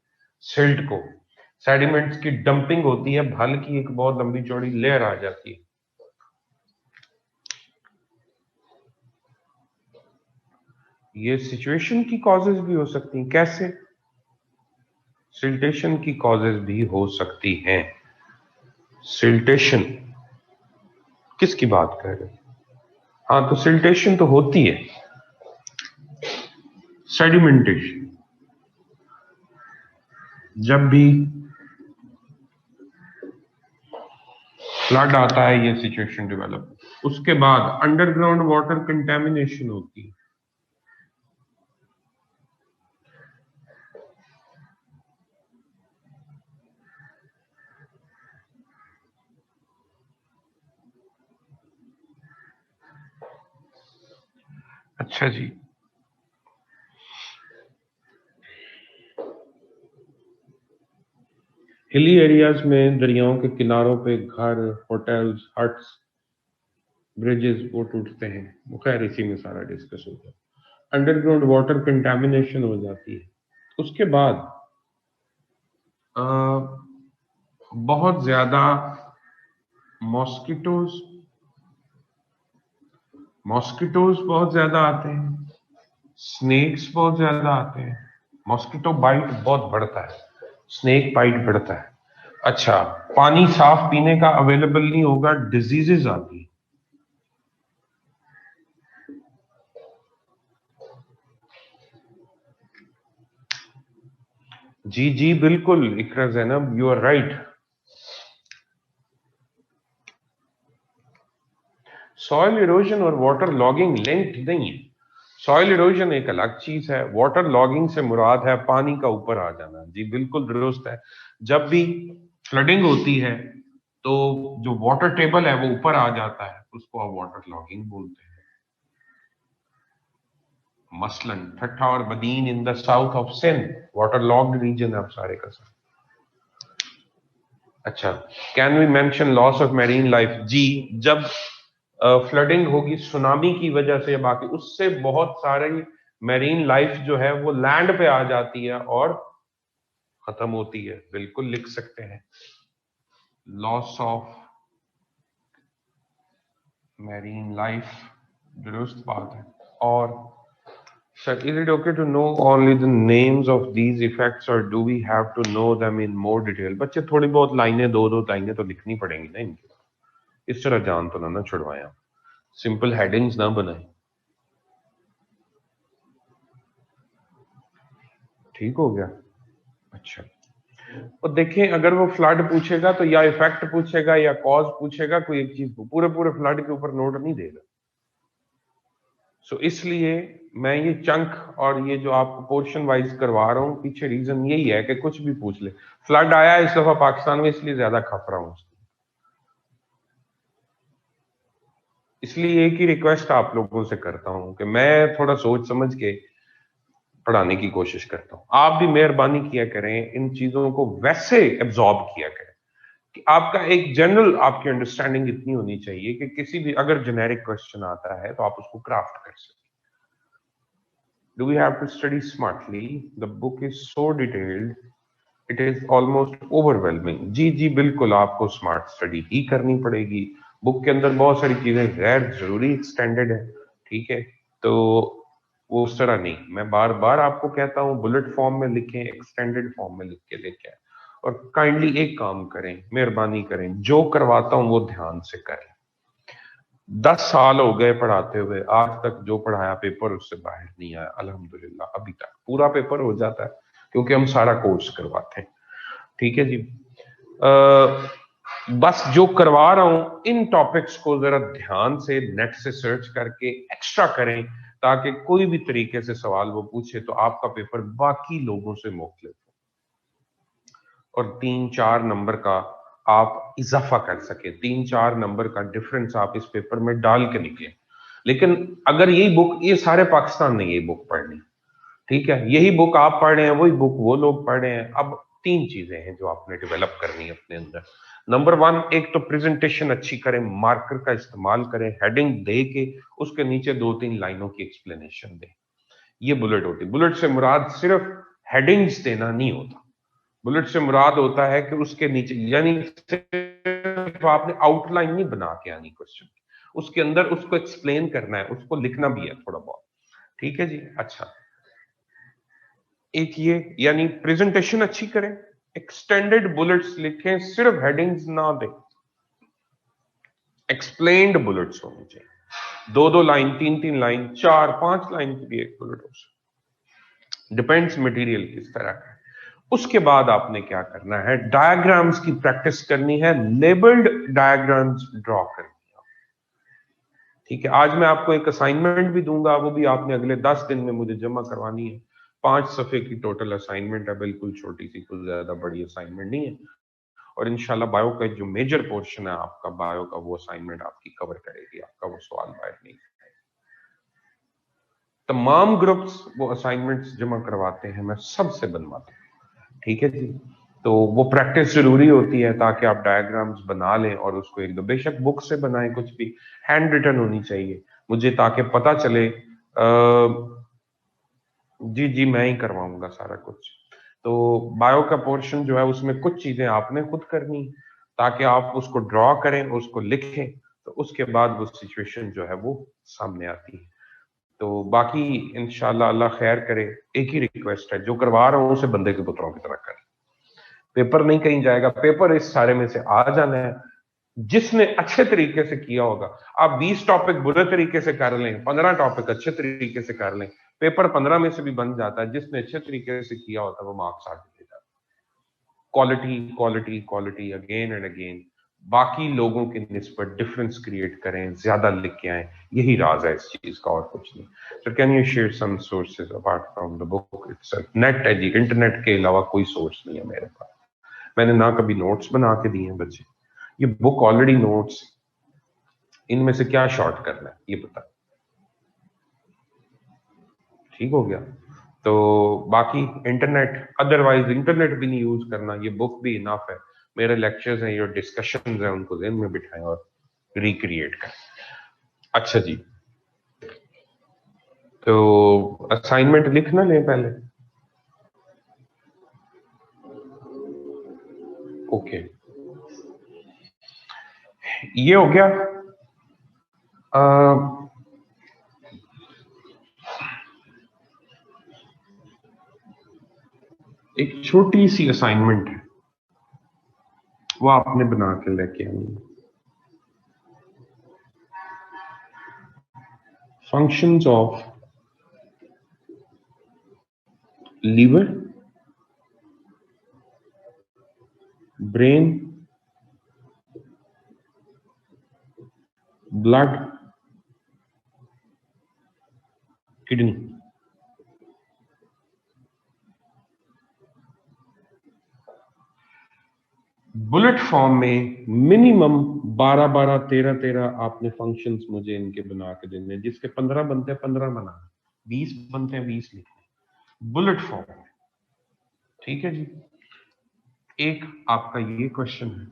Speaker 1: सिल्ट को, सेडिमेंट्स की डंपिंग होती है, भल की एक बहुत लंबी चौड़ी लेयर आ जाती है। ये सिचुएशन की कॉजेज भी हो सकती हैं। कैसे? सिल्टेशन की कॉजेज भी हो सकती हैं। सिल्टेशन किसकी बात कर रहे हैं? हाँ, तो सिल्टेशन तो होती है, सेडिमेंटेशन। जब भी फ्लड आता है, ये सिचुएशन डेवलप, उसके बाद अंडरग्राउंड वाटर कंटेमिनेशन होती है। अच्छा जी, हिली एरियाज में दरियाओं के किनारों पे घर, होटल्स, हट्स, ब्रिजेस वो टूटते हैं। वो खैर इसी में सारा डिस्कस होता है। अंडरग्राउंड वाटर कंटेमिनेशन हो जाती है। उसके बाद अ, बहुत ज्यादा मॉस्किटोज मॉस्किटोज बहुत ज्यादा आते हैं, स्नेक्स बहुत ज्यादा आते हैं। मॉस्किटो बाइट बहुत बढ़ता है, स्नेक बाइट बढ़ता है। अच्छा, पानी साफ पीने का अवेलेबल नहीं होगा, डिजीजेज आती है। जी जी बिल्कुल Iqra Zainab, you are right. Soil erosion और वाटर लॉगिंग लिंक्ड नहीं है। सॉइल इरोजन एक अलग चीज है, वाटर लॉगिंग से मुराद है पानी का ऊपर आ जाना। जी बिल्कुल दुरुस्त है। जब भी फ्लडिंग होती है तो जो वाटर टेबल है वो ऊपर आ जाता है, उसको आप वाटर लॉगिंग बोलते हैं। मसलन ठट्ठा और Badin in the south of Sindh water logged region है, अब सारे का सारा। अच्छा, can we mention loss of marine life? जी, जब फ्लडिंग होगी सुनामी की वजह से, बाकी उससे बहुत सारी मैरीन लाइफ जो है वो लैंड पे आ जाती है और खत्म होती है। बिल्कुल लिख सकते हैं, लॉस ऑफ मैरीन लाइफ, दुरुस्त बात है। और sir, is it okay to know only the names of these effects और do we have to know them in more detail? बच्चे थोड़ी बहुत लाइनें, दो दो लाइनें तो लिखनी पड़ेंगी ना इनकी। इस तरह जान तो ना छुड़वाएं आप, सिंपल हेडिंग्स ना बनाएं। ठीक हो गया? अच्छा, और देखें अगर वो फ्लड पूछेगा तो या इफेक्ट पूछेगा या कॉज पूछेगा, कोई एक चीज पूरे पूरे फ्लड के ऊपर नोट नहीं देगा। सो इसलिए मैं ये चंक और ये जो आपको पोर्शन वाइज करवा रहा हूं, पीछे रीजन यही है कि कुछ भी पूछ ले। फ्लड आया इस दफा पाकिस्तान में, इसलिए ज्यादा खप रहा हूं। इसलिए एक ही रिक्वेस्ट आप लोगों से करता हूं कि मैं थोड़ा सोच समझ के पढ़ाने की कोशिश करता हूं। आप भी मेहरबानी किया करें, इन चीजों को वैसे एब्जॉर्ब किया करें कि आपका एक जनरल आपकी अंडरस्टैंडिंग इतनी होनी चाहिए कि किसी भी अगर जेनेरिक क्वेश्चन आता है तो आप उसको क्राफ्ट कर सकें। Do we have to study smartly? The book is so detailed, it is almost overwhelming. जी जी बिल्कुल, आपको स्मार्ट स्टडी ही करनी पड़ेगी। बुक के अंदर बहुत सारी चीजें गैर जरूरी एक्सटेंडेड है, ठीक है? तो वो उस तरह नहीं, मैं बार बार आपको कहता हूँ बुलेट फॉर्म में लिखें, एक्सटेंडेड फॉर्म में लिख के लेके आए। और काइंडली एक काम करें, मेहरबानी करें, जो करवाता हूं वो ध्यान से करें। 10 साल हो गए पढ़ाते हुए, आज तक जो पढ़ाया पेपर उससे बाहर नहीं आया अल्हम्दुलिल्लाह। अभी तक पूरा पेपर हो जाता है क्योंकि हम सारा कोर्स करवाते हैं, ठीक है जी। बस जो करवा रहा हूं इन टॉपिक्स को जरा ध्यान से नेट से सर्च करके एक्स्ट्रा करें, ताकि कोई भी तरीके से सवाल वो पूछे तो आपका पेपर बाकी लोगों से मुख्तलिफ हो और 3-4 नंबर का आप इजाफा कर सके, 3-4 नंबर का डिफरेंस आप इस पेपर में डाल के निकले। लेकिन अगर यही बुक, ये सारे पाकिस्तान ने यही बुक पढ़नी, ठीक है? यही बुक आप पढ़ रहे हैं, वही बुक वो लोग पढ़ रहे हैं। अब 3 चीजें हैं जो आपने डेवलप करनी है अपने अंदर। नंबर 1, एक तो प्रेजेंटेशन अच्छी करें, मार्कर का इस्तेमाल करें, हेडिंग दे के उसके नीचे 2-3 लाइनों की एक्सप्लेनेशन दें। ये बुलेट होती है। बुलेट से मुराद सिर्फ हेडिंग्स देना नहीं होता, बुलेट से मुराद होता है कि उसके नीचे, यानी सिर्फ आपने आउटलाइन नहीं बना के आनी क्वेश्चन, उसके अंदर उसको एक्सप्लेन करना है, उसको लिखना भी है थोड़ा बहुत, ठीक है जी। अच्छा, एक ये, यानी प्रेजेंटेशन अच्छी करें, एक्सटेंडेड बुलेट्स लिखें, सिर्फ हेडिंग्स ना दें। एक्सप्लेन्ड बुलेट्स होनी चाहिए, 2-2 लाइन, 3-3 लाइन, 4-5 लाइन की भी एक बुलेट हो सकती, डिपेंड्स मटेरियल किस तरह का है। उसके बाद आपने क्या करना है, डायग्राम्स की प्रैक्टिस करनी है, लेबल्ड डायग्राम्स ड्रॉ करनी है। ठीक है, आज मैं आपको एक असाइनमेंट भी दूंगा, वो भी आपने अगले 10 दिन में मुझे जमा करवानी है। 5 सफे की टोटल असाइनमेंट है, बिल्कुल छोटी सी, कुछ ज्यादा बड़ी असाइनमेंट नहीं है। और इंशाल्लाह बायो का जो मेजर पोर्शन है आपका बायो का, वो असाइनमेंट आपकी कवर करेगी, आपका वो सवाल बाहर नहीं। तमाम ग्रुप्स वो असाइनमेंट्स जमा करवाते हैं, मैं सबसे बनवाता हूँ। ठीक है जी, तो वो प्रैक्टिस जरूरी होती है ताकि आप डायग्राम्स बना लें और उसको एक दो, बेशक बुक से बनाएं, कुछ भी हैंड रिटन होनी चाहिए मुझे, ताकि पता चले जी जी मैं ही करवाऊंगा सारा कुछ। तो बायो का पोर्शन जो है उसमें कुछ चीजें आपने खुद करनी, ताकि आप उसको ड्रॉ करें, उसको लिखें, तो उसके बाद वो सिचुएशन जो है वो सामने आती है। तो बाकी इंशाल्लाह अल्लाह खैर करे। एक ही रिक्वेस्ट है, जो करवा रहा हूं उसे बंदे के पुत्रों की तरह करें, पेपर नहीं कहीं जाएगा, पेपर इस सारे में से आ जाना है। जिसने अच्छे तरीके से किया होगा, आप 20 टॉपिक बुरे तरीके से कर लें, 15 टॉपिक अच्छे तरीके से कर लें, पेपर 15 में से भी बन जाता है। जिसने अच्छे तरीके से किया होता है वो मार्क्स आगे ले जाता है। Quality quality quality again and again, बाकी लोगों की निस्बत डिफरेंस क्रिएट करें, ज्यादा लिख के आए, यही राज है इस चीज का और कुछ नहीं। So can you share some sources apart from the book itself? Net है जी, इंटरनेट के अलावा कोई सोर्स नहीं है मेरे पास। मैंने ना कभी नोट्स बना के दिए हैं बच्चे, ये बुक ऑलरेडी नोट्स, इनमें से क्या शॉर्ट करना है ये बता। ठीक हो गया, तो बाकी इंटरनेट, अदरवाइज इंटरनेट भी नहीं यूज करना, ये बुक भी इनफ है। मेरे लेक्चर्स हैं, your डिस्कशंस हैं, उनको ज़हन में बिठाएं और रिक्रिएट करें। अच्छा जी, तो असाइनमेंट लिखना लें पहले। ओके, ये हो गया। एक छोटी सी असाइनमेंट है, वो आपने बना के लेके आनी है। Functions of liver, brain, blood, kidney. Bullet form में मिनिमम 12-12, 13-13 आपने फंक्शंस मुझे इनके बना के देने, जिसके 15 बनते हैं 15 बना, 20 बनते हैं 20 लिखने, बुलेट फॉर्म में। ठीक है जी, एक आपका ये क्वेश्चन है,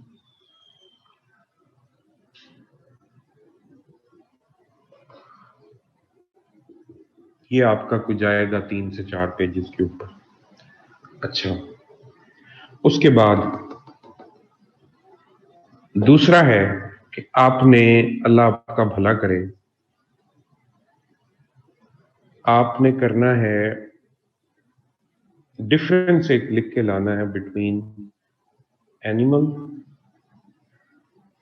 Speaker 1: ये आपका कुछ जाएगा 3 से 4 पेजेस के ऊपर। अच्छा, उसके बाद दूसरा है कि आपने, अल्लाह आपका भला करे, आपने करना है डिफरेंस एक लिख के लाना है बिटवीन एनिमल,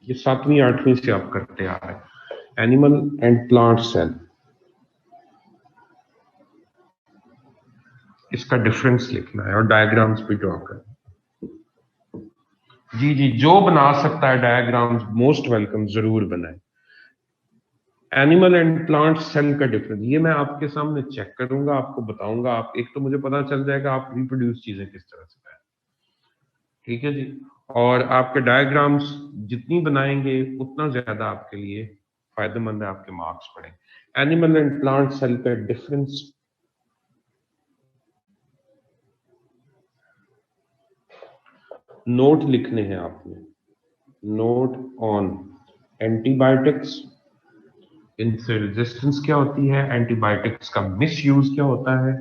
Speaker 1: ये 7वीं 8वीं से आप करते आ रहे हैं, एनिमल एंड प्लांट सेल, इसका डिफरेंस लिखना है और डायग्राम्स भी ड्रॉ करना। जी जी, जो बना सकता है डायग्राम्स मोस्ट वेलकम, जरूर बनाए। एनिमल एंड प्लांट सेल का डिफरेंस ये मैं आपके सामने चेक करूंगा, आपको बताऊंगा, आप एक तो मुझे पता चल जाएगा आप रिप्रोड्यूस चीजें किस तरह से करें। ठीक है जी, और आपके डायग्राम्स जितनी बनाएंगे उतना ज्यादा आपके लिए फायदेमंद है, आपके मार्क्स बढ़े। एनिमल एंड प्लांट सेल का डिफरेंस, नोट लिखने हैं आपने, नोट ऑन एंटीबायोटिक्स, इनसे रेजिस्टेंस क्या होती है, एंटीबायोटिक्स का मिस यूज क्या होता है,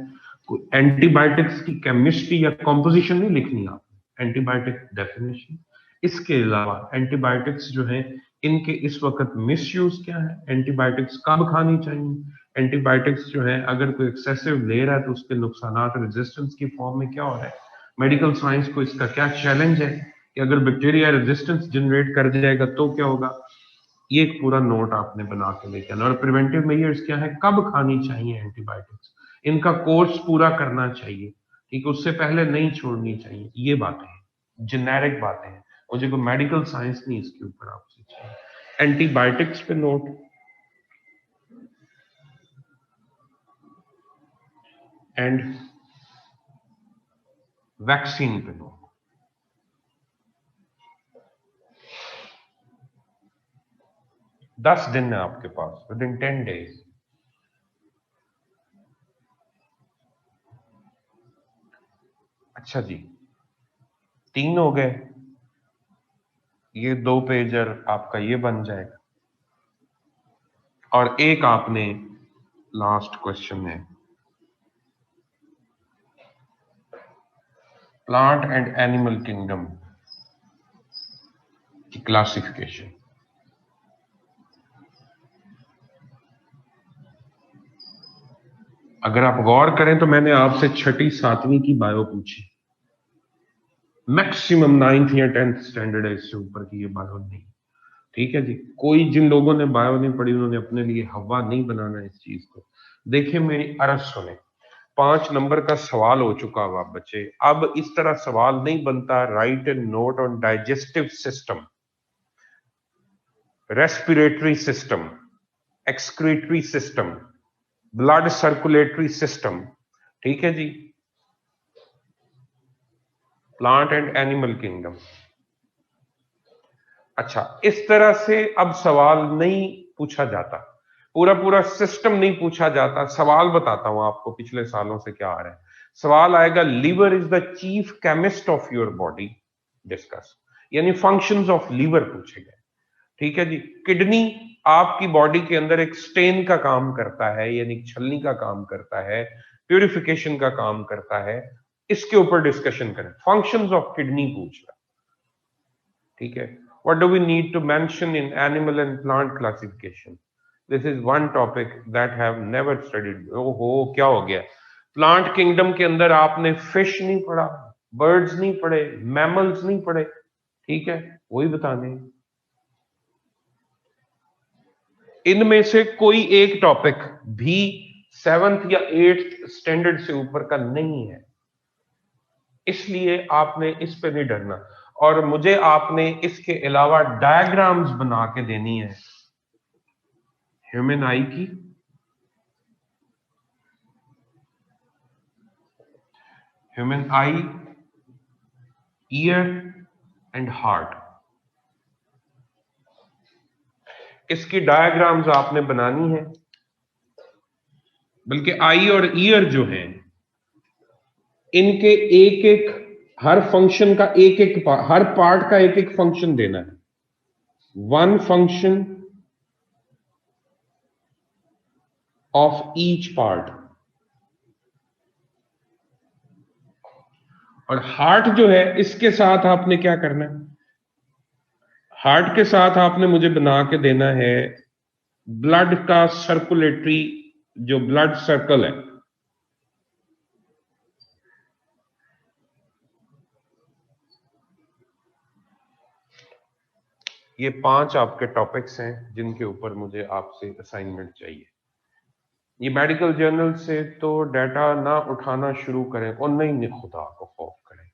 Speaker 1: एंटीबायोटिक्स की केमिस्ट्री या कॉम्पोजिशन नहीं लिखनी आप, एंटीबायोटिक डेफिनेशन। इसके अलावा एंटीबायोटिक्स जो है इनके इस वक्त मिस यूज क्या है, एंटीबायोटिक्स कब खानी चाहिए, एंटीबायोटिक्स जो है अगर कोई एक्सेसिव ले रहा है तो उसके नुकसान रेजिस्टेंस की फॉर्म में क्या हो रहा है, मेडिकल साइंस को इसका क्या चैलेंज है कि अगर बैक्टीरिया रेजिस्टेंस जनरेट कर जाएगा तो क्या होगा। ये एक पूरा नोट आपने बना के लेके आना। और प्रिवेंटिव मेजर्स क्या है, कब खानी चाहिए एंटीबायोटिक्स, इनका कोर्स पूरा करना चाहिए, ठीक है, उससे पहले नहीं छोड़नी चाहिए। ये बातें हैं, जेनेरिक बातें हैं, मुझे कोई मेडिकल साइंस नहीं इसके ऊपर आपसे चाहिए। एंटीबायोटिक्स पे नोट, एंड वैक्सीन पे नोट। दस दिन है आपके पास, विद इन 10 days। अच्छा जी, 3 हो गए, ये 2 पेजर आपका ये बन जाएगा। और एक आपने लास्ट क्वेश्चन है, प्लांट एंड एनिमल किंगडम की क्लासिफिकेशन। अगर आप गौर करें तो मैंने आपसे छठी सातवीं की बायो पूछी, मैक्सिमम 9th या 10th स्टैंडर्ड है, इससे ऊपर की ये बायो नहीं। ठीक है जी, कोई जिन लोगों ने बायो नहीं पढ़ी उन्होंने अपने लिए हवा नहीं बनाना इस चीज को। देखिए मेरी अर्ज सुने, 5 नंबर का सवाल हो चुका हुआ बच्चे। अब इस तरह सवाल नहीं बनता, right and note on digestive system, respiratory system, excretory system, blood circulatory system, ठीक है जी, प्लांट एंड एनिमल किंगडम। अच्छा, इस तरह से अब सवाल नहीं पूछा जाता, पूरा पूरा सिस्टम नहीं पूछा जाता। सवाल बताता हूं आपको पिछले सालों से क्या आ रहा है। सवाल आएगा, liver is the chief chemist of your body, discuss, यानी फंक्शंस ऑफ लीवर पूछे गए। ठीक है जी, किडनी आपकी बॉडी के अंदर एक स्टेन का काम करता है, यानी छलनी का काम करता है, प्यूरिफिकेशन का काम करता है, इसके ऊपर डिस्कशन करें, फंक्शंस ऑफ किडनी पूछ रहा। ठीक है, what do we need to mention in animal and plant classification? This is one topic that have never studied। ओहो क्या हो गया, प्लांट किंगडम के अंदर आपने फिश नहीं पढ़ा, बर्ड्स नहीं पढ़े, मैमल्स नहीं पढ़े, ठीक है, वही बताने। इनमें से कोई एक टॉपिक भी 7th या 8th स्टैंडर्ड से ऊपर का नहीं है, इसलिए आपने इस पे नहीं डरना। और मुझे आपने इसके अलावा डायग्राम्स बना के देनी है ह्यूमन आई की, human I, year and heart, इसकी डायग्राम्स आपने बनानी है। बल्कि आई और ईयर जो है, इनके एक एक, हर फंक्शन का एक एक, हर पार्ट का एक एक फंक्शन देना है, one function of each part. और हार्ट जो है, इसके साथ आपने क्या करना है, हार्ट के साथ आपने मुझे बना के देना है ब्लड का सर्कुलेटरी, जो ब्लड सर्कल है। ये 5 आपके टॉपिक्स हैं जिनके ऊपर मुझे आपसे असाइनमेंट चाहिए। ये मेडिकल जर्नल से तो डाटा ना उठाना शुरू करें, और नहीं खुदा को खौफ करें।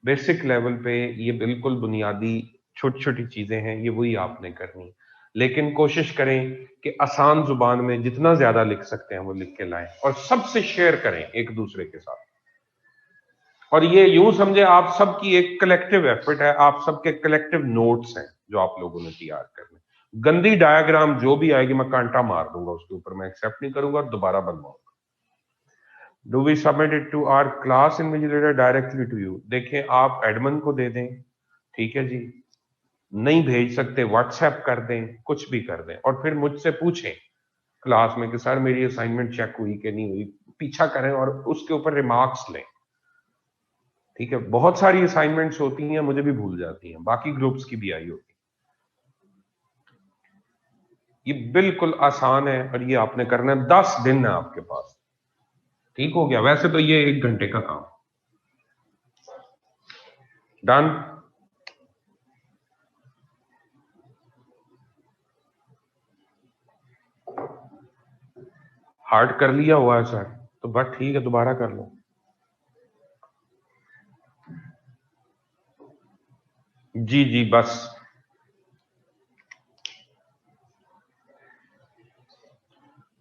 Speaker 1: बेसिक लेवल पे ये बिल्कुल बुनियादी छोटी छोटी चीजें हैं, ये वही आपने करनी। लेकिन कोशिश करें कि आसान जुबान में जितना ज्यादा लिख सकते हैं वो लिख के लाएं, और सबसे शेयर करें एक दूसरे के साथ। और ये यूं समझे आप सबकी एक कलेक्टिव एफर्ट है, आप सबके कलेक्टिव नोट्स हैं जो आप लोगों ने तैयार करने। गंदी डायग्राम जो भी आएगी मैं कांटा मार दूंगा उसके ऊपर, मैं एक्सेप्ट नहीं करूंगा और दोबारा बनवाऊंगा। Do we submit it to our class invigilator directly to you? देखें, आप एडमिन को दे दें, ठीक है जी, नहीं भेज सकते व्हाट्सएप कर दें, कुछ भी कर दें, और फिर मुझसे पूछें क्लास में कि सर मेरी असाइनमेंट चेक हुई कि नहीं हुई, पीछा करें और उसके ऊपर रिमार्क्स लें। ठीक है, बहुत सारी असाइनमेंट्स होती हैं, मुझे भी भूल जाती हैं, बाकी ग्रुप्स की भी आई होती है। ये बिल्कुल आसान है और ये आपने करना है, 10 दिन है आपके पास। ठीक हो गया, वैसे तो ये 1 घंटे का काम। डन। हार्ट कर लिया हुआ है सर, तो बस ठीक है, दोबारा कर लो। जी जी बस।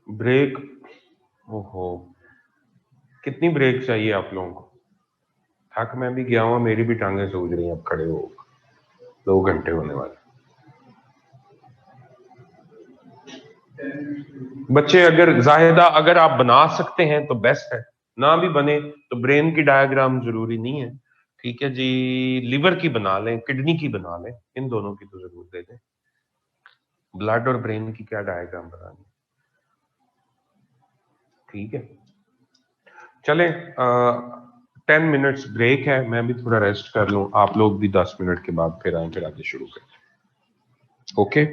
Speaker 1: ब्रेक, ओहो, कितनी ब्रेक चाहिए आप लोगों को? थक मैं भी गया हूँ, मेरी भी टांगे सूज रही हैं अब खड़े हो, 2 घंटे होने वाले। बच्चे अगर जाहिदा अगर आप बना सकते हैं तो बेस्ट है, ना भी बने तो ब्रेन की डायग्राम जरूरी नहीं है, ठीक है जी। लिवर की बना लें, किडनी की बना लें, इन दोनों की तो जरूर दे दें। ब्लड और ब्रेन की क्या डायग्राम बनानी, ठीक है। चलें, 10 मिनट्स ब्रेक है, मैं भी थोड़ा रेस्ट कर लूं, आप लोग भी 10 मिनट के बाद फिर आए, फिर आगे शुरू करें। ओके।